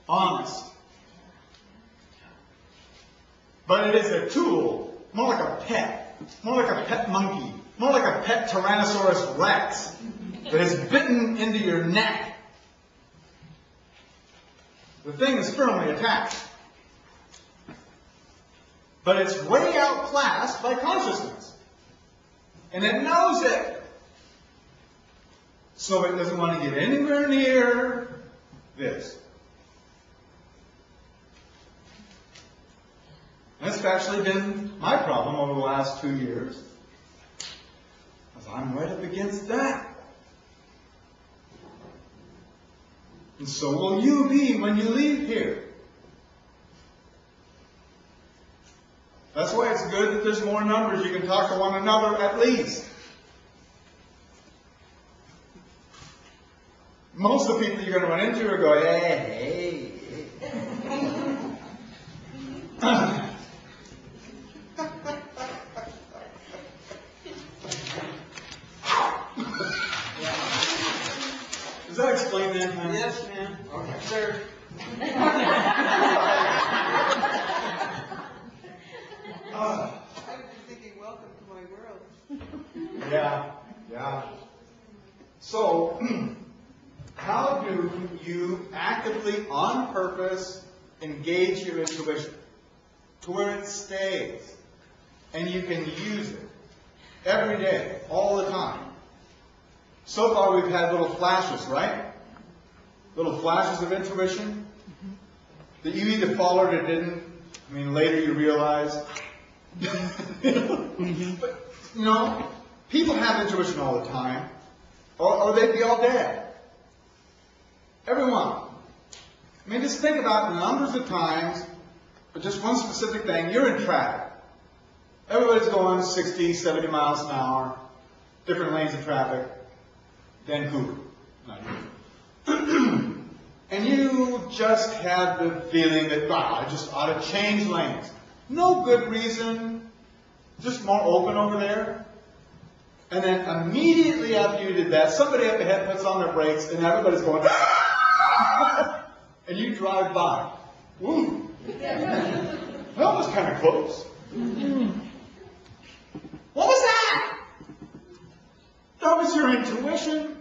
Honest. But it is a tool, more like a pet, more like a pet monkey, more like a pet Tyrannosaurus Rex that has bitten into your neck. The thing is firmly attached. But it's way outclassed by consciousness. And it knows it. So it doesn't want to get anywhere near this. That's actually been my problem over the last 2 years. Because I'm right up against that. And so will you be when you leave here. That's why it's good that there's more numbers. You can talk to one another at least. Most of the people you're going to run into are going, hey, hey. Does that explain that, man? Yes, man. Okay. Sir. I've been thinking, welcome to my world. Yeah. So, how do you actively, on purpose, engage your intuition to where it stays and you can use it every day, all the time? So far we've had little flashes, right? Little flashes of intuition that you either followed or didn't. I mean, later you realize. But, you know, people have intuition all the time, or they'd be all dead. Everyone. I mean, just think about the numbers of times, but just one specific thing. You're in traffic. Everybody's going 60, 70 miles an hour, different lanes of traffic. Vancouver. And you just have the feeling that, wow, I just ought to change lanes. No good reason. Just more open over there. And then immediately after you did that, somebody up ahead puts on their brakes and everybody's going, and you drive by. Ooh. That was kind of close. What was that? That was your intuition.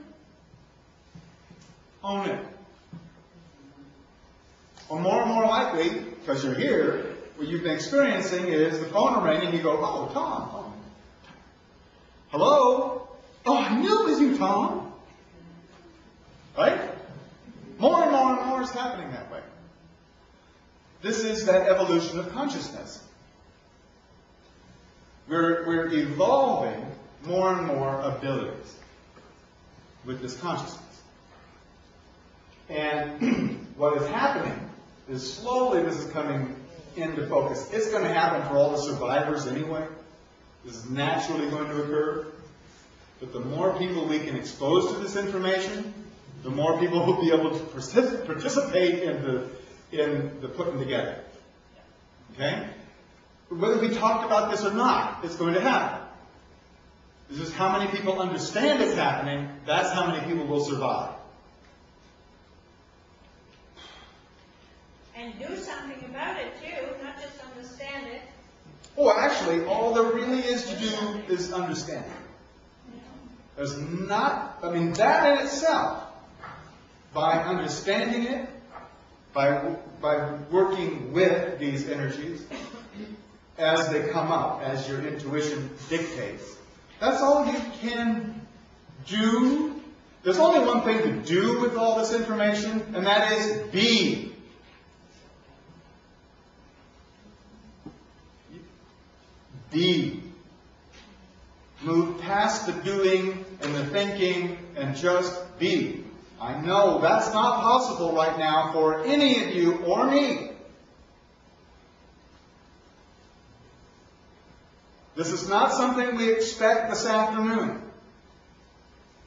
Own it. Or more and more likely, because you're here, what you've been experiencing is the phone will ring and you go, oh, Tom. Oh. Hello? Oh, I knew it was you, Tom. Right? More and more and more is happening that way. This is that evolution of consciousness. We're evolving more and more abilities with this consciousness. And what is happening is slowly this is coming into focus. It's going to happen for all the survivors anyway. This is naturally going to occur. But the more people we can expose to this information, the more people will be able to participate in the putting together. Okay? Whether we talked about this or not, it's going to happen. It's just how many people understand it's happening, that's how many people will survive. And do something about it too, not just understand it. Oh, actually, all there really is to do is understand it. There's not, I mean, that in itself, by understanding it, by working with these energies, as they come up, as your intuition dictates, that's all you can do. There's only one thing to do with all this information, and that is be. Be. Move past the doing and the thinking and just be. I know that's not possible right now for any of you or me. This is not something we expect this afternoon.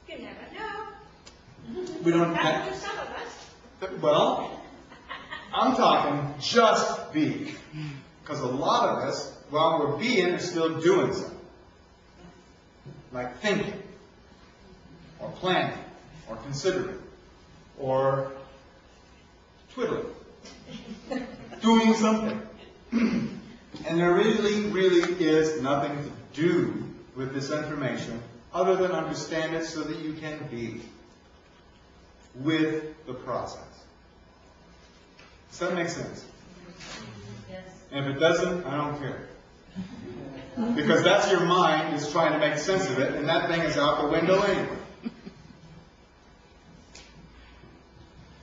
You never know. We don't That to some of us. Well, I'm talking just be. Because a lot of us, while we're being, are still doing something. Like thinking, or planning, or considering, or twiddling, doing something. And there really, really is nothing to do with this information other than understand it so that you can be with the process. Does that make sense? Yes. And if it doesn't, I don't care. Because that's your mind is trying to make sense of it, and that thing is out the window anyway.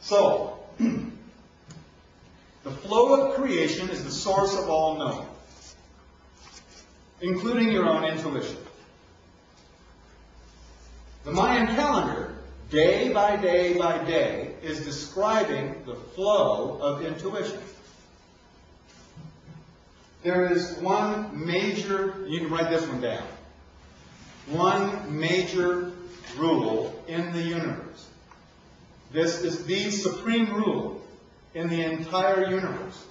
So, the flow of creation is the source of all knowing, including your own intuition. The Mayan calendar, day by day by day, is describing the flow of intuition. There is one major, you can write this one down, one major rule in the universe. This is the supreme rule in the entire universe.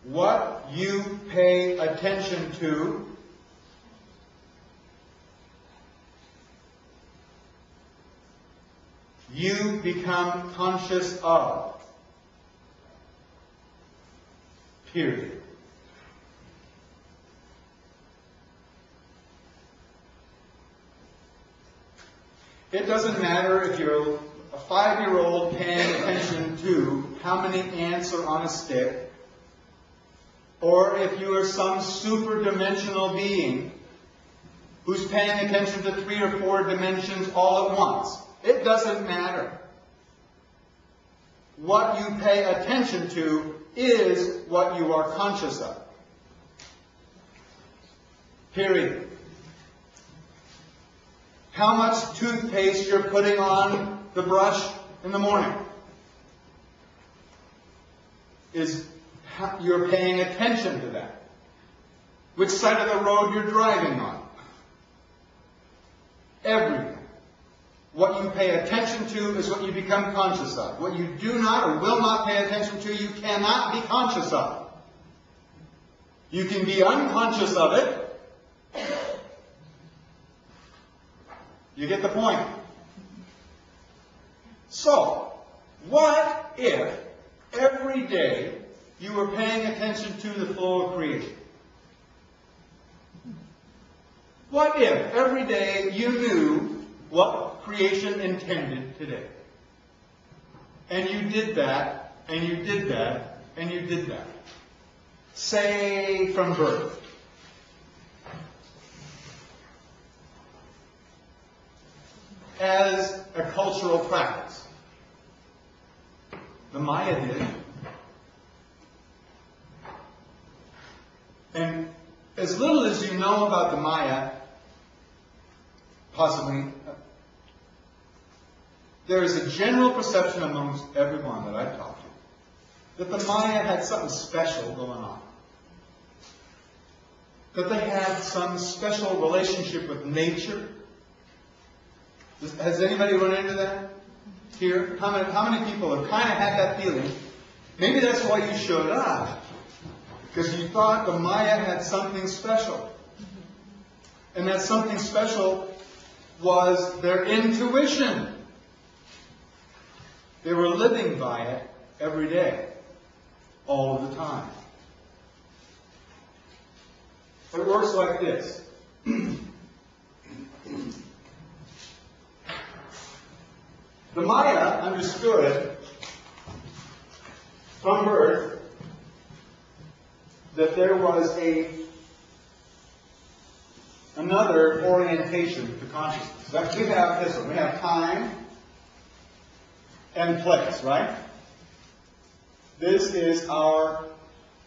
What you pay attention to you become conscious of. Period. It doesn't matter if you're a 5-year-old paying attention to how many ants are on a stick, or if you are some super-dimensional being who's paying attention to 3 or 4 dimensions all at once. It doesn't matter. What you pay attention to is what you are conscious of. Period. How much toothpaste you're putting on the brush in the morning is how you're paying attention to that. Which side of the road you're driving on. Everything. What you pay attention to is what you become conscious of. What you do not or will not pay attention to, you cannot be conscious of. You can be unconscious of it. You get the point? So, what if every day you were paying attention to the flow of creation? What if every day you knew what creation intended today? And you did that, and you did that, and you did that. Say from birth. As a cultural practice. The Maya did. And as little as you know about the Maya, possibly, there is a general perception amongst everyone that I've talked to that the Maya had something special going on. That they had some special relationship with nature. Has anybody run into that here? How many people have kind of had that feeling? Maybe that's why you showed up. Because you thought the Maya had something special. And that something special was their intuition. They were living by it, every day, all of the time. It works like this. The Maya understood from birth that there was another orientation to consciousness. Like we have this one. We have time and place, right? This is our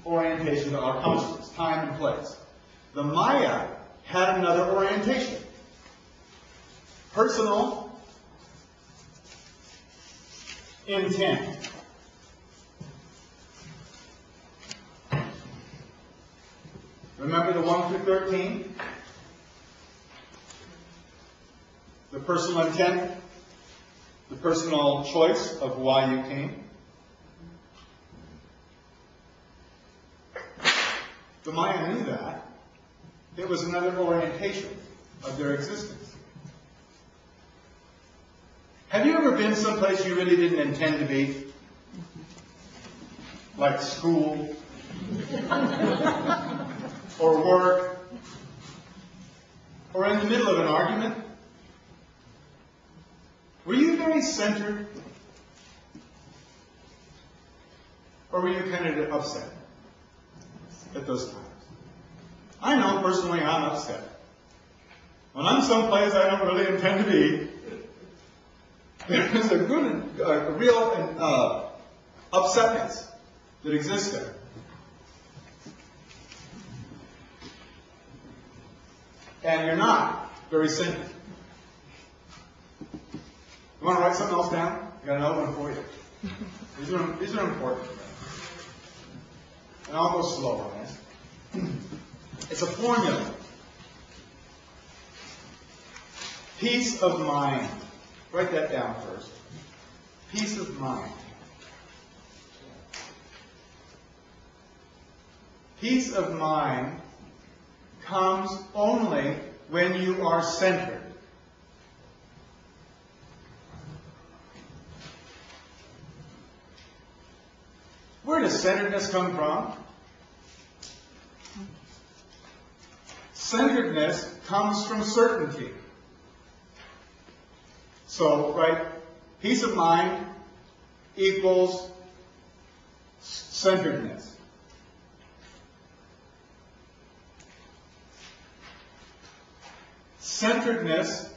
orientation to our consciousness, time and place. The Maya had another orientation. Personal intent. Remember the 1 through 13? The personal intent, the personal choice of why you came. The Maya knew that. It was another orientation of their existence. Have you ever been someplace you really didn't intend to be? Like school? Or work? Or in the middle of an argument? Were you very centered? Or were you kind of upset at those times? I know personally I'm upset. When I'm someplace I don't really intend to be, there's a real upsetness that exists there. And you're not very centered. You want to write something else down? I got another one for you. These are important. And I'll go slow on this. It's a formula. Peace of mind. Write that down first. Peace of mind. Peace of mind comes only when you are centered. Where does centeredness come from? Centeredness comes from certainty. So, right, peace of mind equals centeredness. Centeredness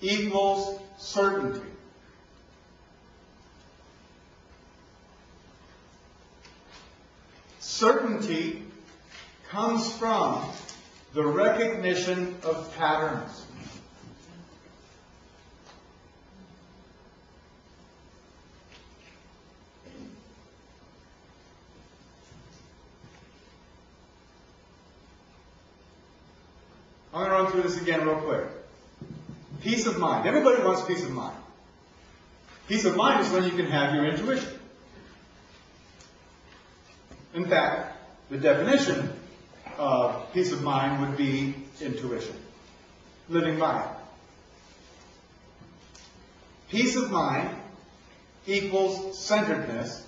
equals certainty. Certainty comes from the recognition of patterns. I'm going to run through this again real quick. Peace of mind. Everybody wants peace of mind. Peace of mind is when you can have your intuition. In fact, the definition of peace of mind would be intuition. Living by it. Peace of mind equals centeredness.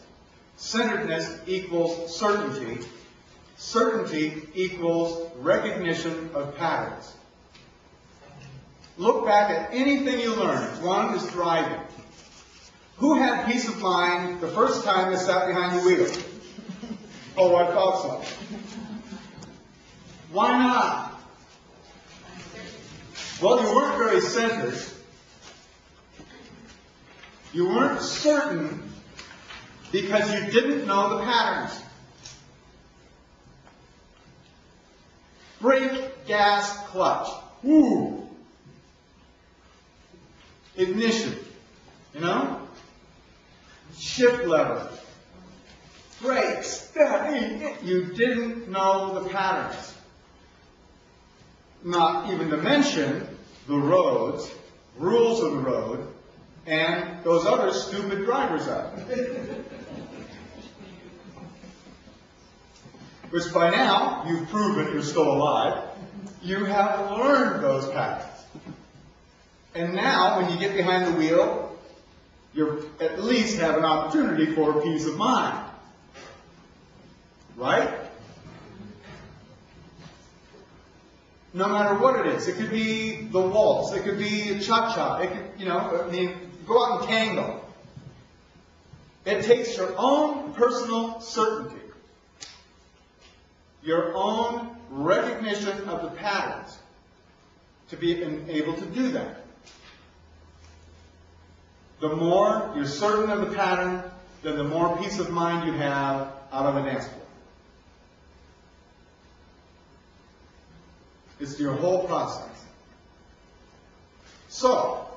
Centeredness equals certainty. Certainty equals recognition of patterns. Look back at anything you learned. One is driving. Who had peace of mind the first time they sat behind the wheel? Oh, I thought so. Why not? Well, you weren't very centered. You weren't certain because you didn't know the patterns. Brake, gas, clutch. Woo! Ignition. You know? Shift lever. Brakes. You didn't know the patterns. Not even to mention the roads, rules of the road, and those other stupid drivers out there. Which by now, you've proven you're still alive. You have learned those patterns. And now, when you get behind the wheel, you at least have an opportunity for peace of mind. Right? No matter what it is. It could be the waltz. It could be a cha-cha. It could, go out and tango. It takes your own personal certainty, your own recognition of the patterns to be able to do that. The more you're certain of the pattern, then the more peace of mind you have out of a dance floor. It's your whole process. So,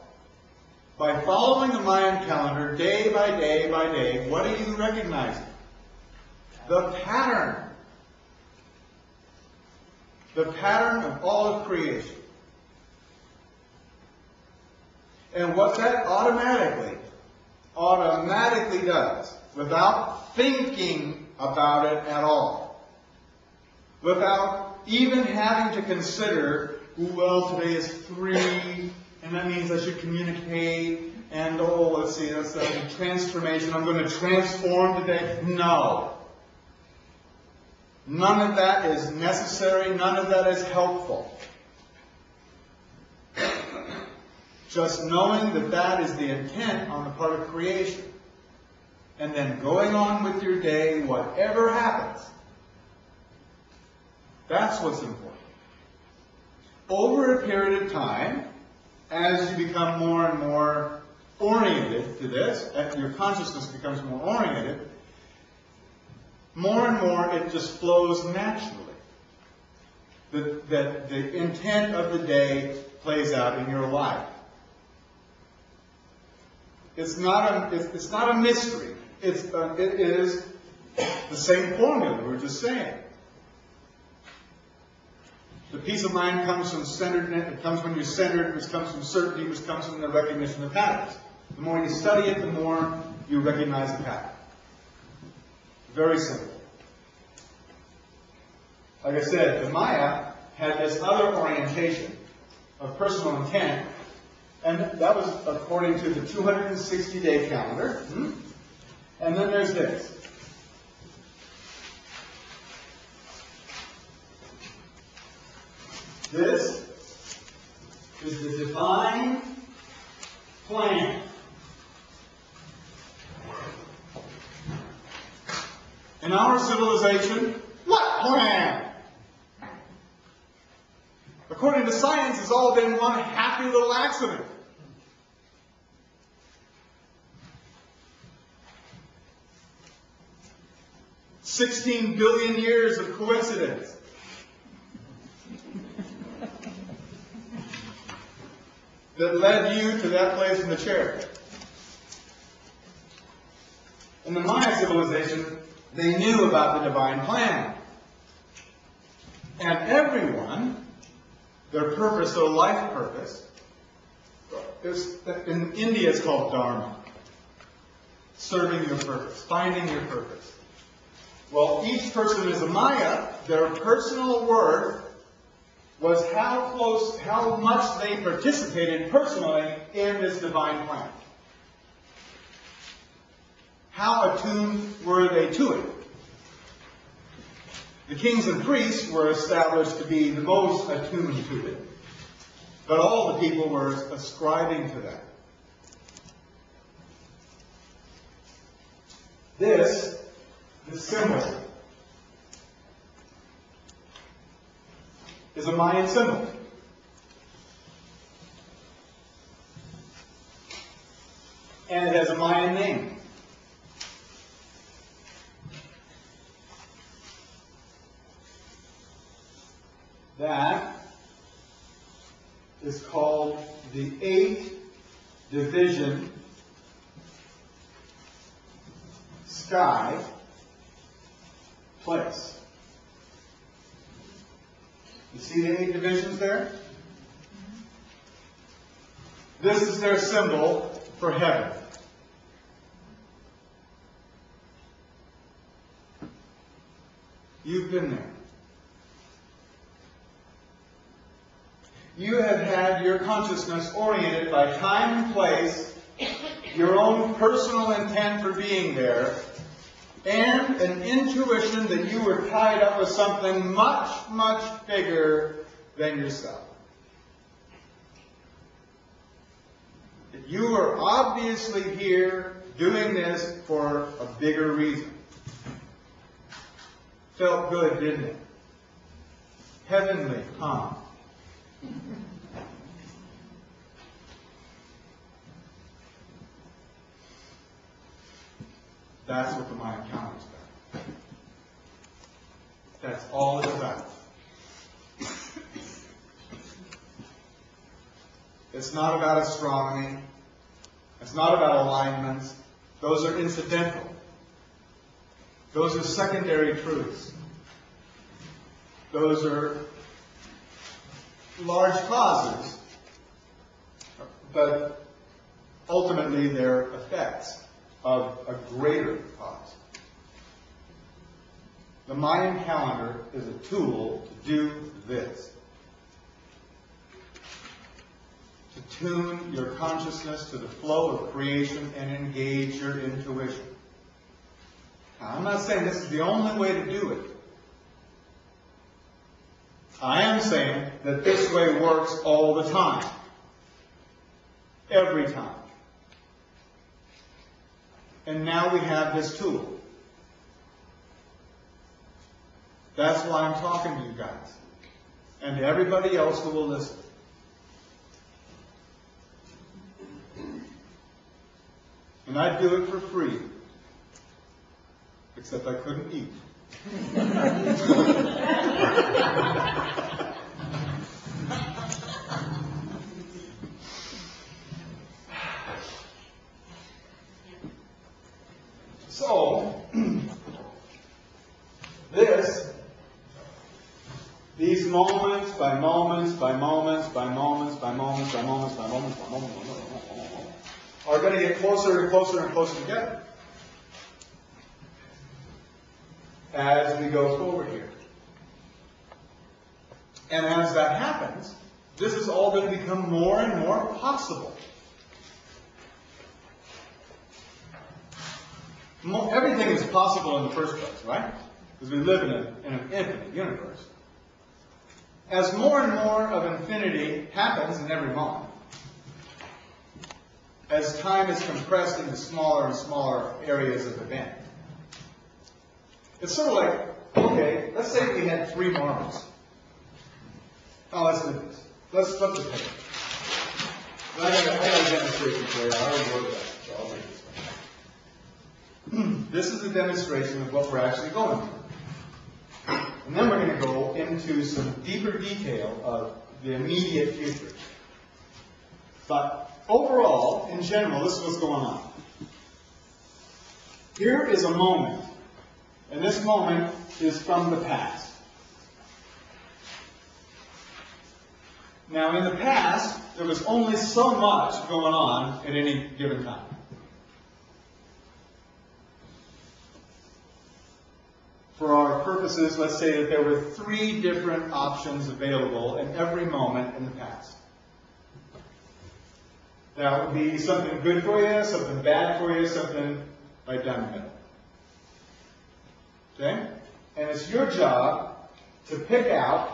by following the Mayan calendar day by day by day, what are you recognizing? The pattern. The pattern of all of creation. And what that automatically does, without thinking about it at all, without even having to consider, well, today is 3, and that means I should communicate, and let's see, that's a transformation, I'm going to transform today. No. None of that is necessary, none of that is helpful. Just knowing that that is the intent on the part of creation. And then going on with your day, whatever happens. That's what's important. Over a period of time, as you become more and more oriented to this, as your consciousness becomes more oriented, more and more it just flows naturally. That the intent of the day plays out in your life. It's not a mystery. It is the same formula we were just saying. The peace of mind comes from centeredness. It comes when you're centered, which comes from certainty, which comes from the recognition of patterns. The more you study it, the more you recognize the pattern. Very simple. Like I said, the Maya had this other orientation of personal intent, and that was according to the 260-day calendar. And then there's this. This is the divine plan. In our civilization, what plan? According to science, it's all been one happy little accident. $16 billion years of coincidence. That led you to that place in the chair. In the Maya civilization, they knew about the divine plan. And everyone, their purpose, their life purpose, in India it's called Dharma. Serving your purpose, finding your purpose. Well, each person is a Maya. Their personal worth was how much they participated personally in this divine plan. How attuned were they to it? The kings and priests were established to be the most attuned to it. But all the people were ascribing to that. This symbol is a Mayan symbol. And it has a Mayan name. That is called the 8th division sky place. You see the 8 divisions there? This is their symbol for heaven. You've been there. You have had your consciousness oriented by time and place your own personal intent for being there, and an intuition that you were tied up with something much, much bigger than yourself. That you were obviously here doing this for a bigger reason. Felt good, didn't it? Heavenly, huh? That's what the Mayan calendar is about. That's all it's about. It's not about astronomy. It's not about alignments. Those are incidental. Those are secondary truths. Those are large causes, but ultimately they're effects of a greater cause. The Mayan calendar is a tool to do this. To tune your consciousness to the flow of creation and engage your intuition. Now, I'm not saying this is the only way to do it. I am saying that this way works all the time. Every time. And now we have this tool. That's why I'm talking to you guys. And to everybody else who will listen. And I'd do it for free. Except I couldn't eat. So, these moments by moments by moments by moments by moments by moments by moments by moments are going to get closer and closer and closer together as we go forward here. And as that happens, this is all going to become more and more possible. Everything is possible in the first place, right? Because we live in an infinite universe. As more and more of infinity happens in every moment, as time is compressed into smaller and smaller areas of event, it's sort of like, okay, let's say we had 3 marbles. Oh, let's do this. Let's flip the page. I got a demonstration for you. I already wrote that, so I'll take this one. This is a demonstration of what we're actually going through. And then we're going to go into some deeper detail of the immediate future. But overall, in general, this is what's going on. Here is a moment. And this moment is from the past. Now, in the past, there was only so much going on at any given time. For our purposes, let's say that there were 3 different options available in every moment in the past. That would be something good for you, something bad for you, something right down the middle. Okay? And it's your job to pick out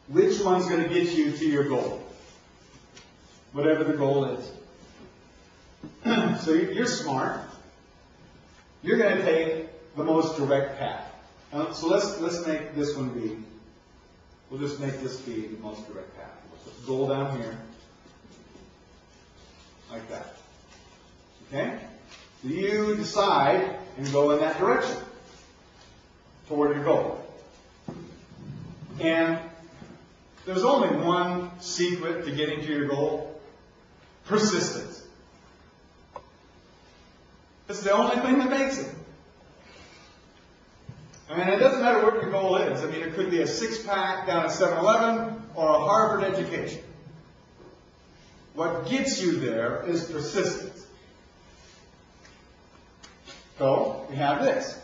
which one's going to get you to your goal. Whatever the goal is. So you're smart. You're going to take the most direct path. So let's make this one be, we'll just make this be the most direct path. We'll put the goal down here. Like that. Okay? So you decide and go in that direction. Toward your goal. And there's only one secret to getting to your goal. Persistence. It's the only thing that makes it. I mean, it doesn't matter what your goal is. I mean, it could be a 6-pack down at 7-Eleven or a Harvard education. What gets you there is persistence. So, we have this.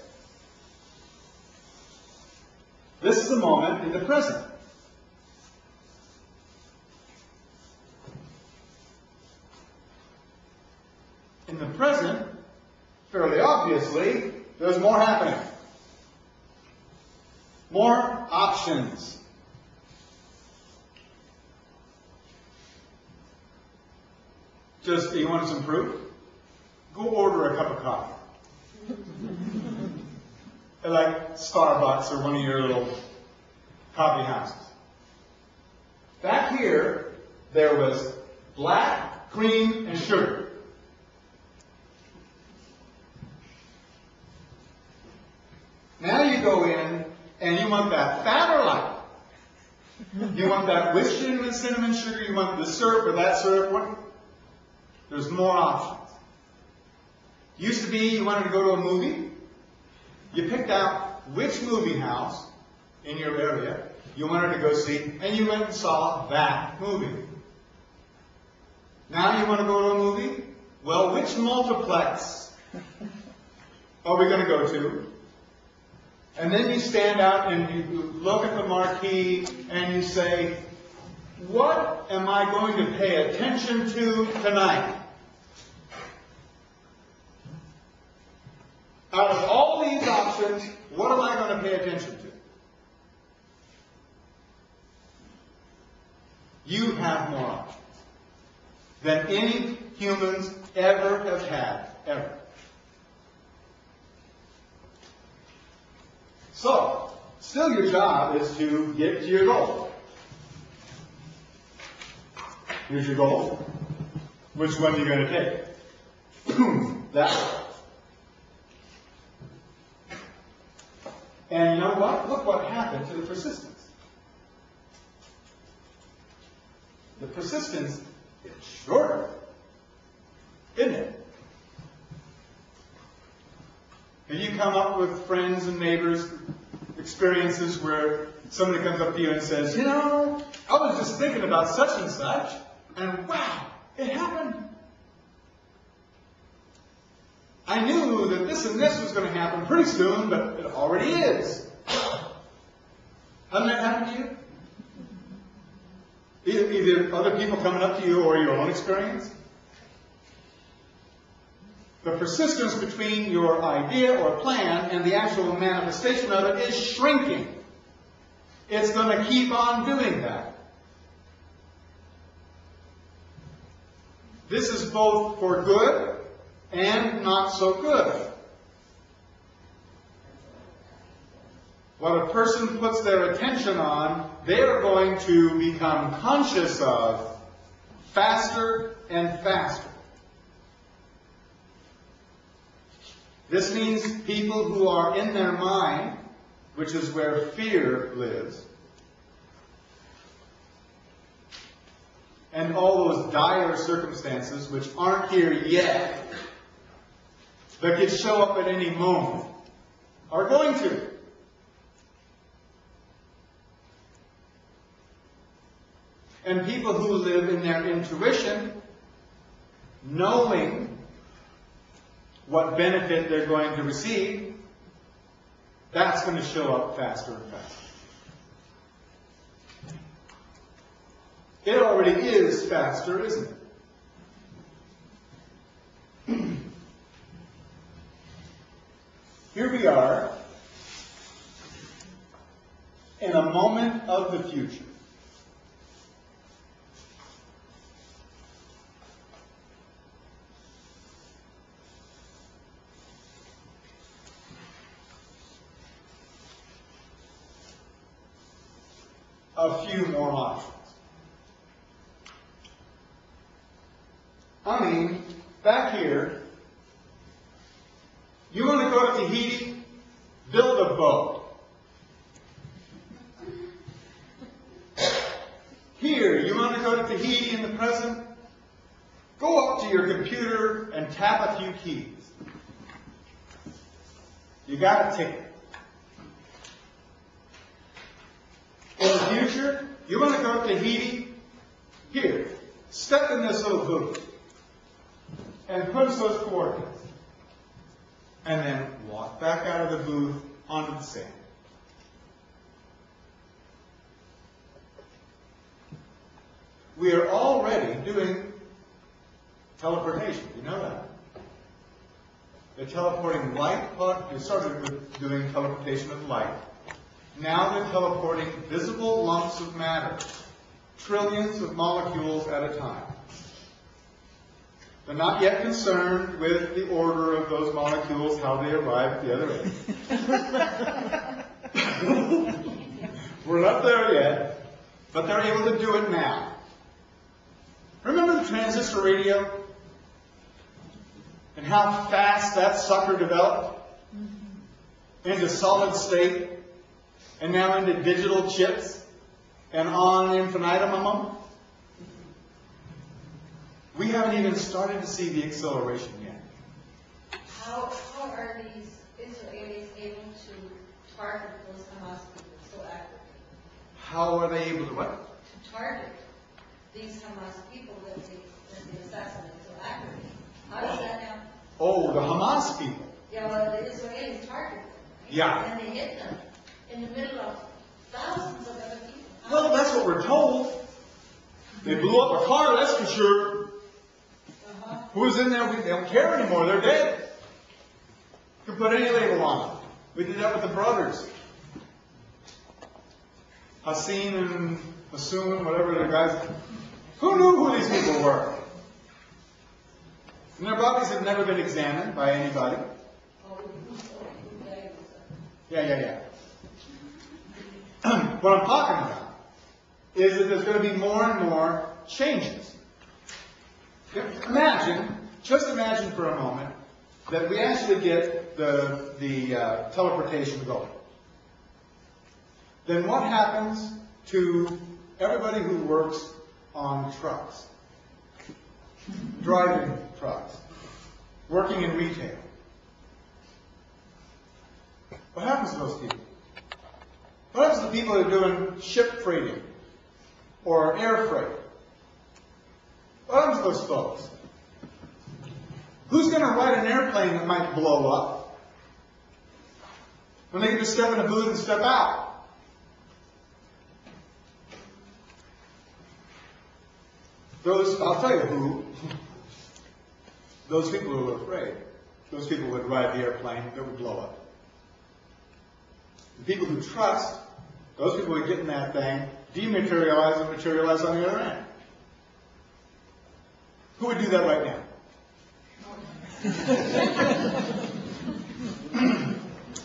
This is the moment in the present. In the present, fairly obviously, there's more happening. More options. Just, you want some proof? Go order a cup of coffee. Like Starbucks or one of your little coffee houses. Back here, there was black, cream, and sugar. Now you go in and you want that fat or light. You want that with cinnamon sugar, you want the syrup or that syrup. There's more options. Used to be you wanted to go to a movie. You picked out which movie house in your area you wanted to go see, and you went and saw that movie. Now you want to go to a movie? Well, which multiplex are we going to go to? And then you stand out and you look at the marquee and you say, what am I going to pay attention to tonight? Out of all these options, what am I going to pay attention to? You have more options than any humans ever have had, ever. So, still your job is to get to your goal. Here's your goal. Which one are you going to take? That one. And you know what? Look what happened to the persistence. The persistence is shorter, isn't it? And you come up with friends and neighbors, experiences where somebody comes up to you and says, you know, I was just thinking about such and such, and wow, it happened. I knew that this and this was going to happen pretty soon, but it already is. Hasn't that happened to you? Either other people coming up to you or your own experience? The persistence between your idea or plan and the actual manifestation of it is shrinking. It's going to keep on doing that. This is both for good and not so good. What a person puts their attention on, they are going to become conscious of faster and faster. This means people who are in their mind, which is where fear lives, and all those dire circumstances which aren't here yet, but could show up at any moment, are going to. And people who live in their intuition, knowing what benefit they're going to receive, that's going to show up faster and faster. It already is faster, isn't it? Here we are in a moment of the future. A few more options. I mean, back here, you want to go to Tahiti, build a boat. Here, you want to go to Tahiti in the present, go up to your computer and tap a few keys. You got a ticket. In the future, you want to go to Tahiti? Here, step in this little booth and punch those coordinates. And then walk back out of the booth onto the sand. We are already doing teleportation. You know that? teleporting light. They started with doing teleportation of light. Now they're teleporting visible lumps of matter, trillions of molecules at a time. They're not yet concerned with the order of those molecules, how they arrive at the other end. We're not there yet, but they're able to do it now. Remember the transistor radio? And how fast that sucker developed? Into solid state, and now into digital chips, and on infinitum. We haven't even started to see the acceleration yet. How are these Israelis able to target those Hamas people so accurately? How are they able to what? To target these Hamas people that they assassinate so accurately. How does that happen? Oh, the Hamas people. Yeah, well, the Israelis target them. Right? Yeah. And they hit them in the middle of thousands of other people. Well, that's what we're told. They blew up a car, that's for sure. Who was in there? They don't care anymore. They're dead. You can put any label on them. We did that with the brothers. Hassan and Hassoun, whatever the guys. Who knew who these people were? And their bodies have never been examined by anybody. Yeah. What I'm talking about is that there's going to be more and more changes. Just imagine for a moment that we actually get the teleportation going. Then what happens to everybody who works on trucks? Driving trucks, working in retail. What happens to those people? What happens to the people that are doing ship freighting or air freight? What happens to those folks? Who's going to ride an airplane that might blow up when they can just step in a booth and step out? I'll tell you who. Those people who are afraid. Those people would ride the airplane that would blow up. The people who trust, those people who get in that thing, dematerialize and materialize on the other end. Who would do that right now?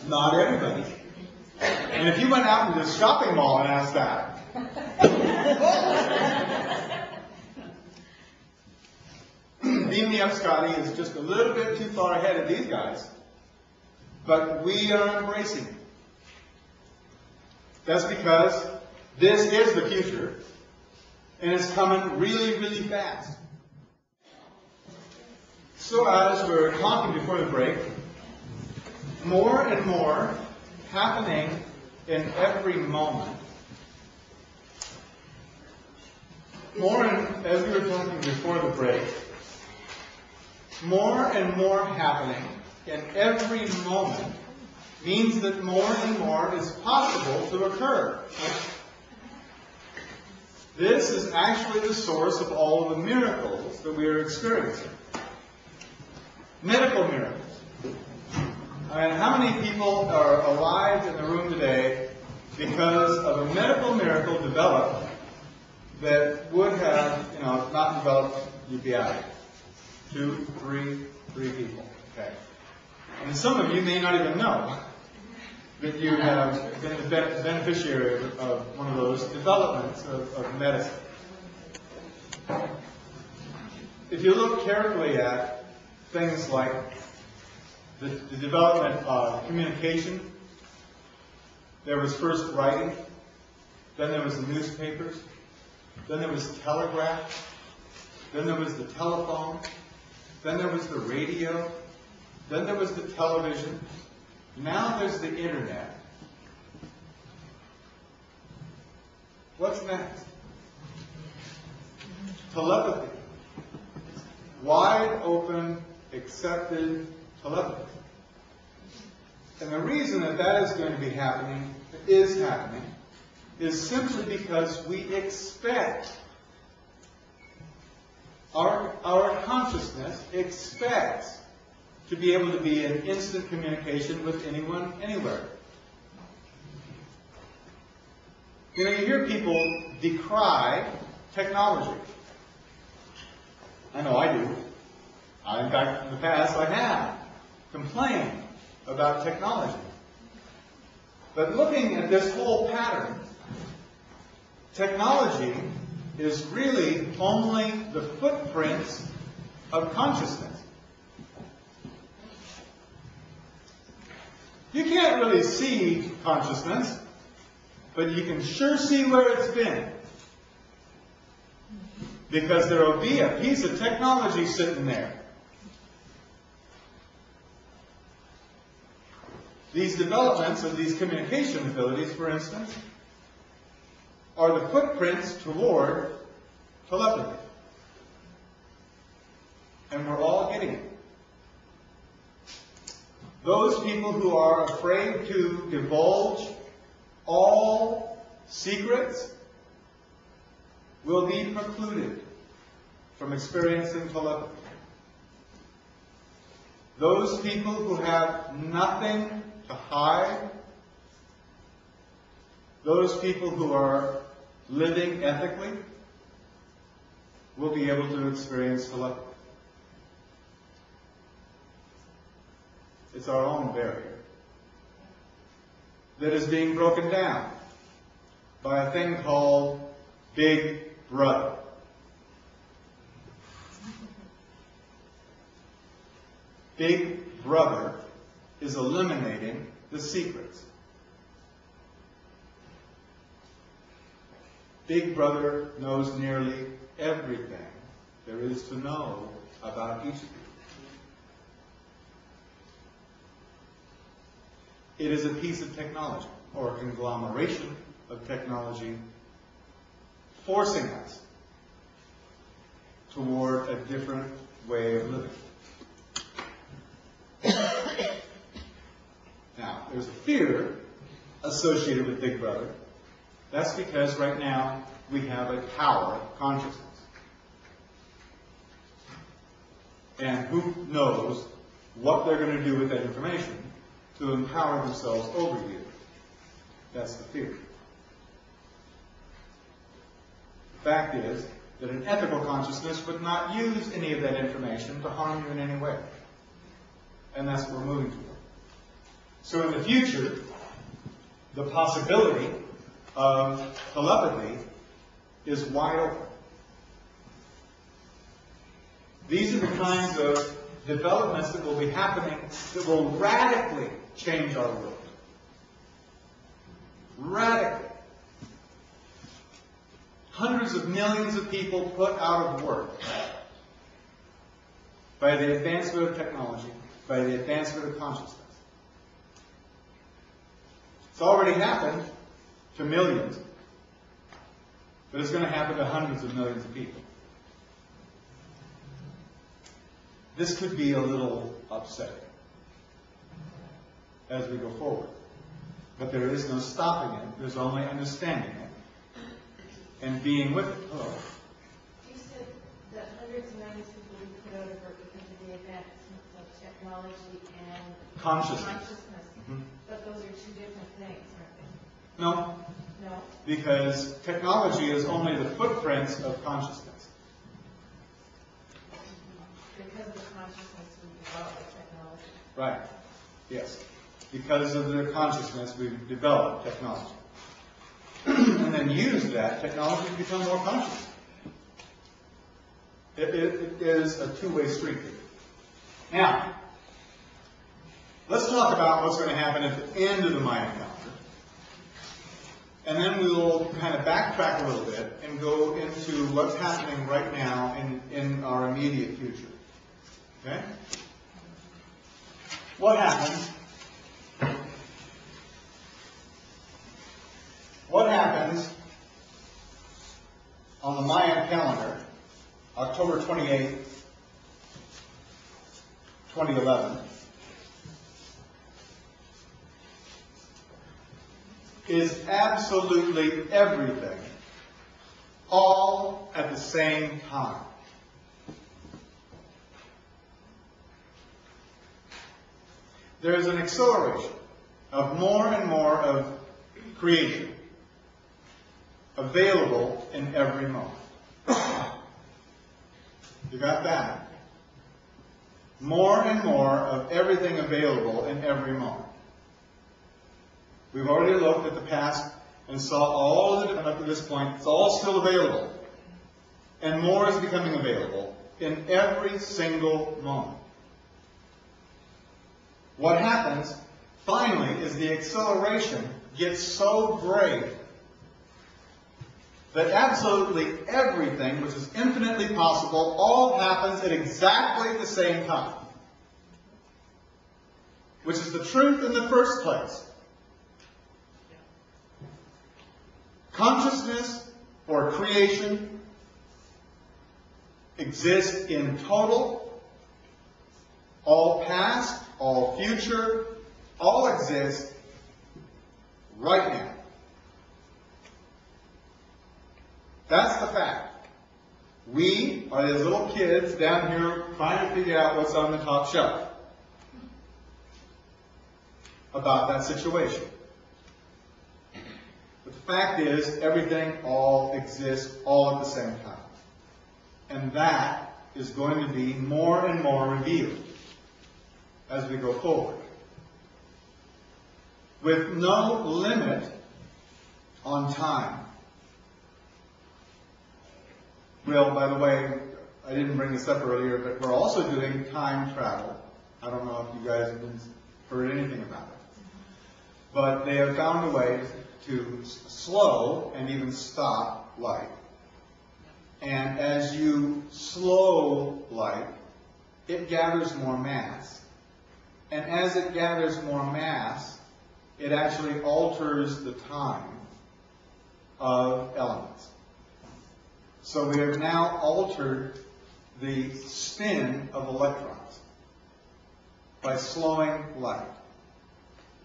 Not everybody. And if you went out into the shopping mall and asked that, Beam Me Up Scotty is just a little bit too far ahead of these guys. But we are embracing it. That's because this is the future, and it's coming really, really fast. So as we're talking before the break, more and more happening in every moment. As we were talking before the break, more and more happening in every moment means that more and more is possible to occur. This is actually the source of all of the miracles that we are experiencing. Medical miracles. I mean, how many people are alive in the room today because of a medical miracle developed that would have, not developed, you'd be out. 2, 3 people. Okay. And some of you may not even know that you have been the beneficiary of one of those developments of medicine. If you look carefully at things like the development of communication, there was first writing, then there was the newspapers, then there was telegraph, then there was the telephone, then there was the radio, then there was the television, now there's the internet. What's next? Telepathy. Wide open, accepted telepathy. And the reason that is going to be happening, is simply because we expect, our consciousness expects to be able to be in instant communication with anyone, anywhere. You know, you hear people decry technology. I know I do. In fact, in the past, I have complained about technology. But looking at this whole pattern, technology is really only the footprints of consciousness. You can't really see consciousness, but you can sure see where it's been. Because there will be a piece of technology sitting there. These developments of these communication abilities, for instance, are the footprints toward telepathy. And we're all getting it. Those people who are afraid to divulge all secrets will be precluded from experiencing telepathy. Those people who have nothing to hide, those people who are living ethically, will be able to experience telepathy. It's our own barrier that is being broken down by a thing called Big Brother. Big Brother is eliminating the secrets. Big Brother knows nearly everything there is to know about each of you. It is a piece of technology, or a conglomeration of technology, forcing us toward a different way of living. Now, there's a fear associated with Big Brother. That's because right now we have a power of consciousness. And who knows what they're going to do with that information to empower themselves over you. That's the fear. The fact is that an ethical consciousness would not use any of that information to harm you in any way. And that's what we're moving toward. So in the future, the possibility of telepathy is wide open. These are the kinds of developments that will be happening that will radically change our world. Radically. Hundreds of millions of people put out of work by the advancement of technology, by the advancement of consciousness. It's already happened to millions, but it's going to happen to hundreds of millions of people. This could be a little upsetting as we go forward. But there is no stopping it. There's only understanding it and being with it. Hello. You said that hundreds of millions of people will be put out of work because of the advancement of technology and consciousness. Mm-hmm. But those are two different things, aren't they? No. No. Because technology is only the footprints of consciousness. Because of the consciousness we develop technology. Right. Yes. Because of their consciousness, we've developed technology. And then use that technology to become more conscious. It is a two-way street. Now, let's talk about what's going to happen at the end of the Mayan calendar. And then we'll kind of backtrack a little bit and go into what's happening right now in our immediate future. Okay? What happens? What happens on the Mayan calendar, October 28th, 2011, is absolutely everything, all at the same time. there's an acceleration of more and more of creation available in every moment. You got that? More and more of everything available in every moment. We've already looked at the past and saw all of it up to this point. It's all still available. And more is becoming available in every single moment. What happens, finally, is the acceleration gets so great that absolutely everything which is infinitely possible all happens at exactly the same time. Which is the truth in the first place. Consciousness or creation exists in total, all past, all future, all exist right now. That's the fact. We are these little kids down here trying to figure out what's on the top shelf about that situation. But the fact is, everything all exists all at the same time. And that is going to be more and more revealed as we go forward. With no limit on time. Well, by the way, I didn't bring this up earlier, but we're also doing time travel. I don't know if you guys have heard anything about it. But they have found a way to slow and even stop light. And as you slow light, it gathers more mass. And as it gathers more mass, it actually alters the time of elements. So we have now altered the spin of electrons by slowing light.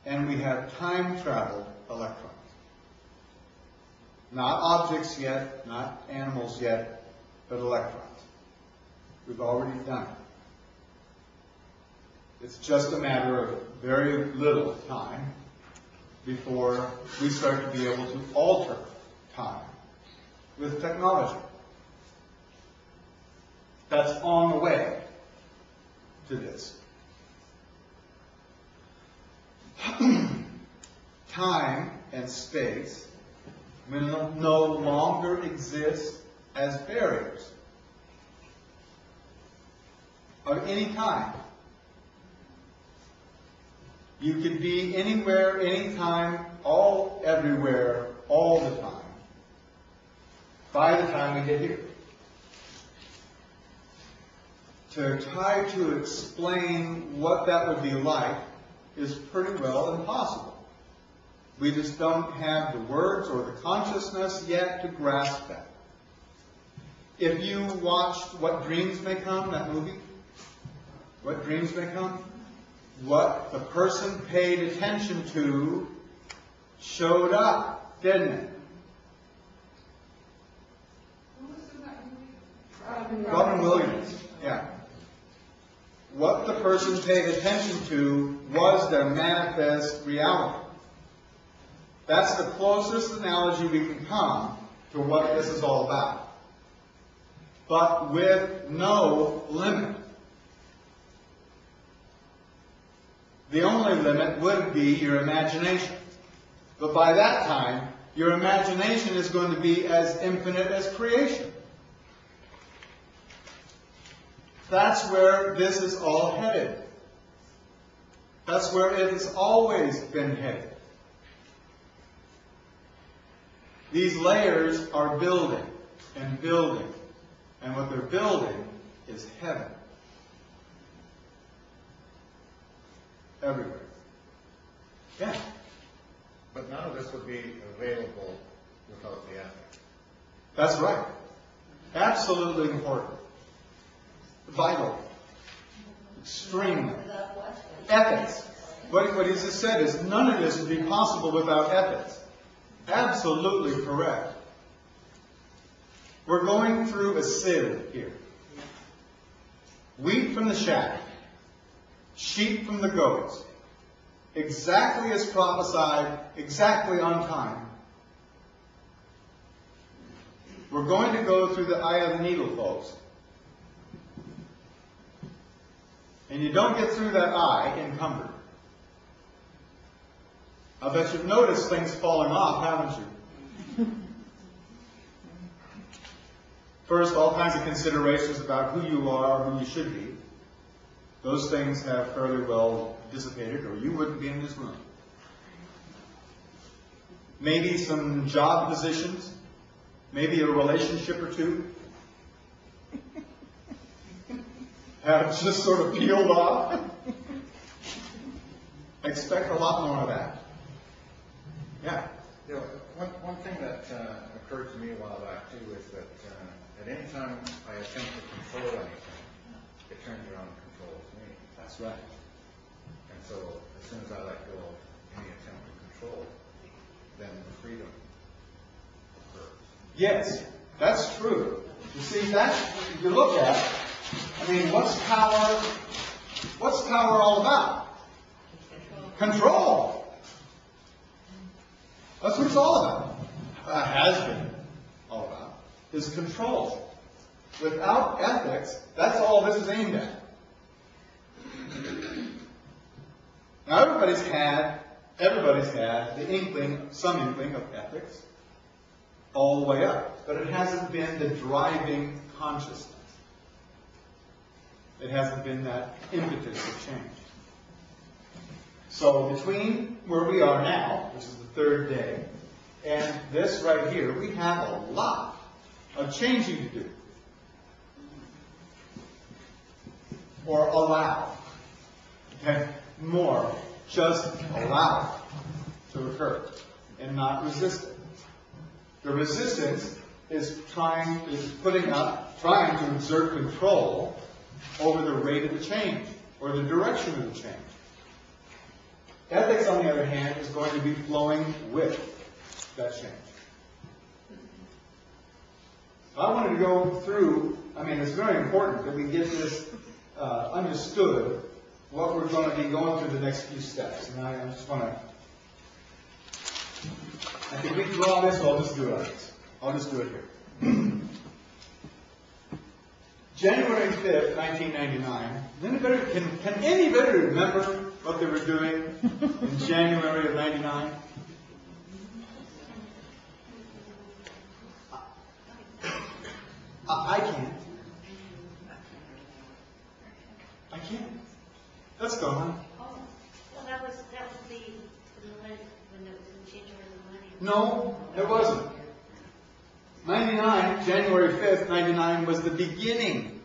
And we have time-traveled electrons. Not objects yet, not animals yet, but electrons. We've already done it. It's just a matter of very little time before we start to be able to alter time with technology. That's on the way to this. Time and space will no longer exist as barriers of any kind. You could be anywhere, anytime, all, everywhere, all the time, by the time we get here. To try to explain what that would be like is pretty well impossible. We just don't have the words or the consciousness yet to grasp that. If you watched What Dreams May Come, that movie, What Dreams May Come, what the person paid attention to showed up, didn't it? Robin Williams, yeah. What the person paid attention to was their manifest reality. That's the closest analogy we can come to what this is all about. But with no limit. The only limit would be your imagination. But by that time, your imagination is going to be as infinite as creation. That's where this is all headed. That's where it has always been headed. These layers are building and building. And what they're building is heaven. Everywhere. Yeah. But none of this would be available without the ethics. That's right. Absolutely important. Vital. Extremely. Ethics. What he just said is none of this would be possible without ethics. Absolutely correct. We're going through a sieve here. Wheat from the chaff. Sheep from the goats. exactly as prophesied, exactly on time, we're going to go through the eye of the needle, folks. And you don't get through that eye encumbered. I bet you've noticed things falling off, haven't you? First, all kinds of considerations about who you are, who you should be. Those things have fairly well dissipated, or you wouldn't be in this room. Maybe some job positions, maybe a relationship or two have just sort of peeled off. Expect a lot more of that. Yeah. You know, one thing that occurred to me a while back too is that at any time I attempt to control anything, it turns around and controls me. That's right. And so as soon as I let go of any attempt to control, then the freedom occurs. Yes, that's true. You see, that's, if you look at, I mean, what's power all about? Control. That's what it's all about. Has been all about, is control. Without ethics, that's all this is aimed at. Now everybody's had the inkling, some inkling of ethics, all the way up. But it hasn't been the driving consciousness. It hasn't been that impetus of change. So between where we are now, which is the third day, and this right here, we have a lot of changing to do. Or allow. Okay? More. Just allow it to occur and not resist it. The resistance is trying to exert control over the rate of the change or the direction of the change. Ethics, on the other hand, is going to be flowing with that change. I wanted to go through, I mean, it's very important that we get this understood, what we're going to be going through the next few steps. And I just want to, I think we can draw this, so I'll just do it. I'll just do it here. January 5th, 1999. Can anybody remember what they were doing in January of 99? I can't. I can't. Let's go, huh? Oh, well, that was the when it was in change over the money. No, it wasn't. 99, January 5th, 99 was the beginning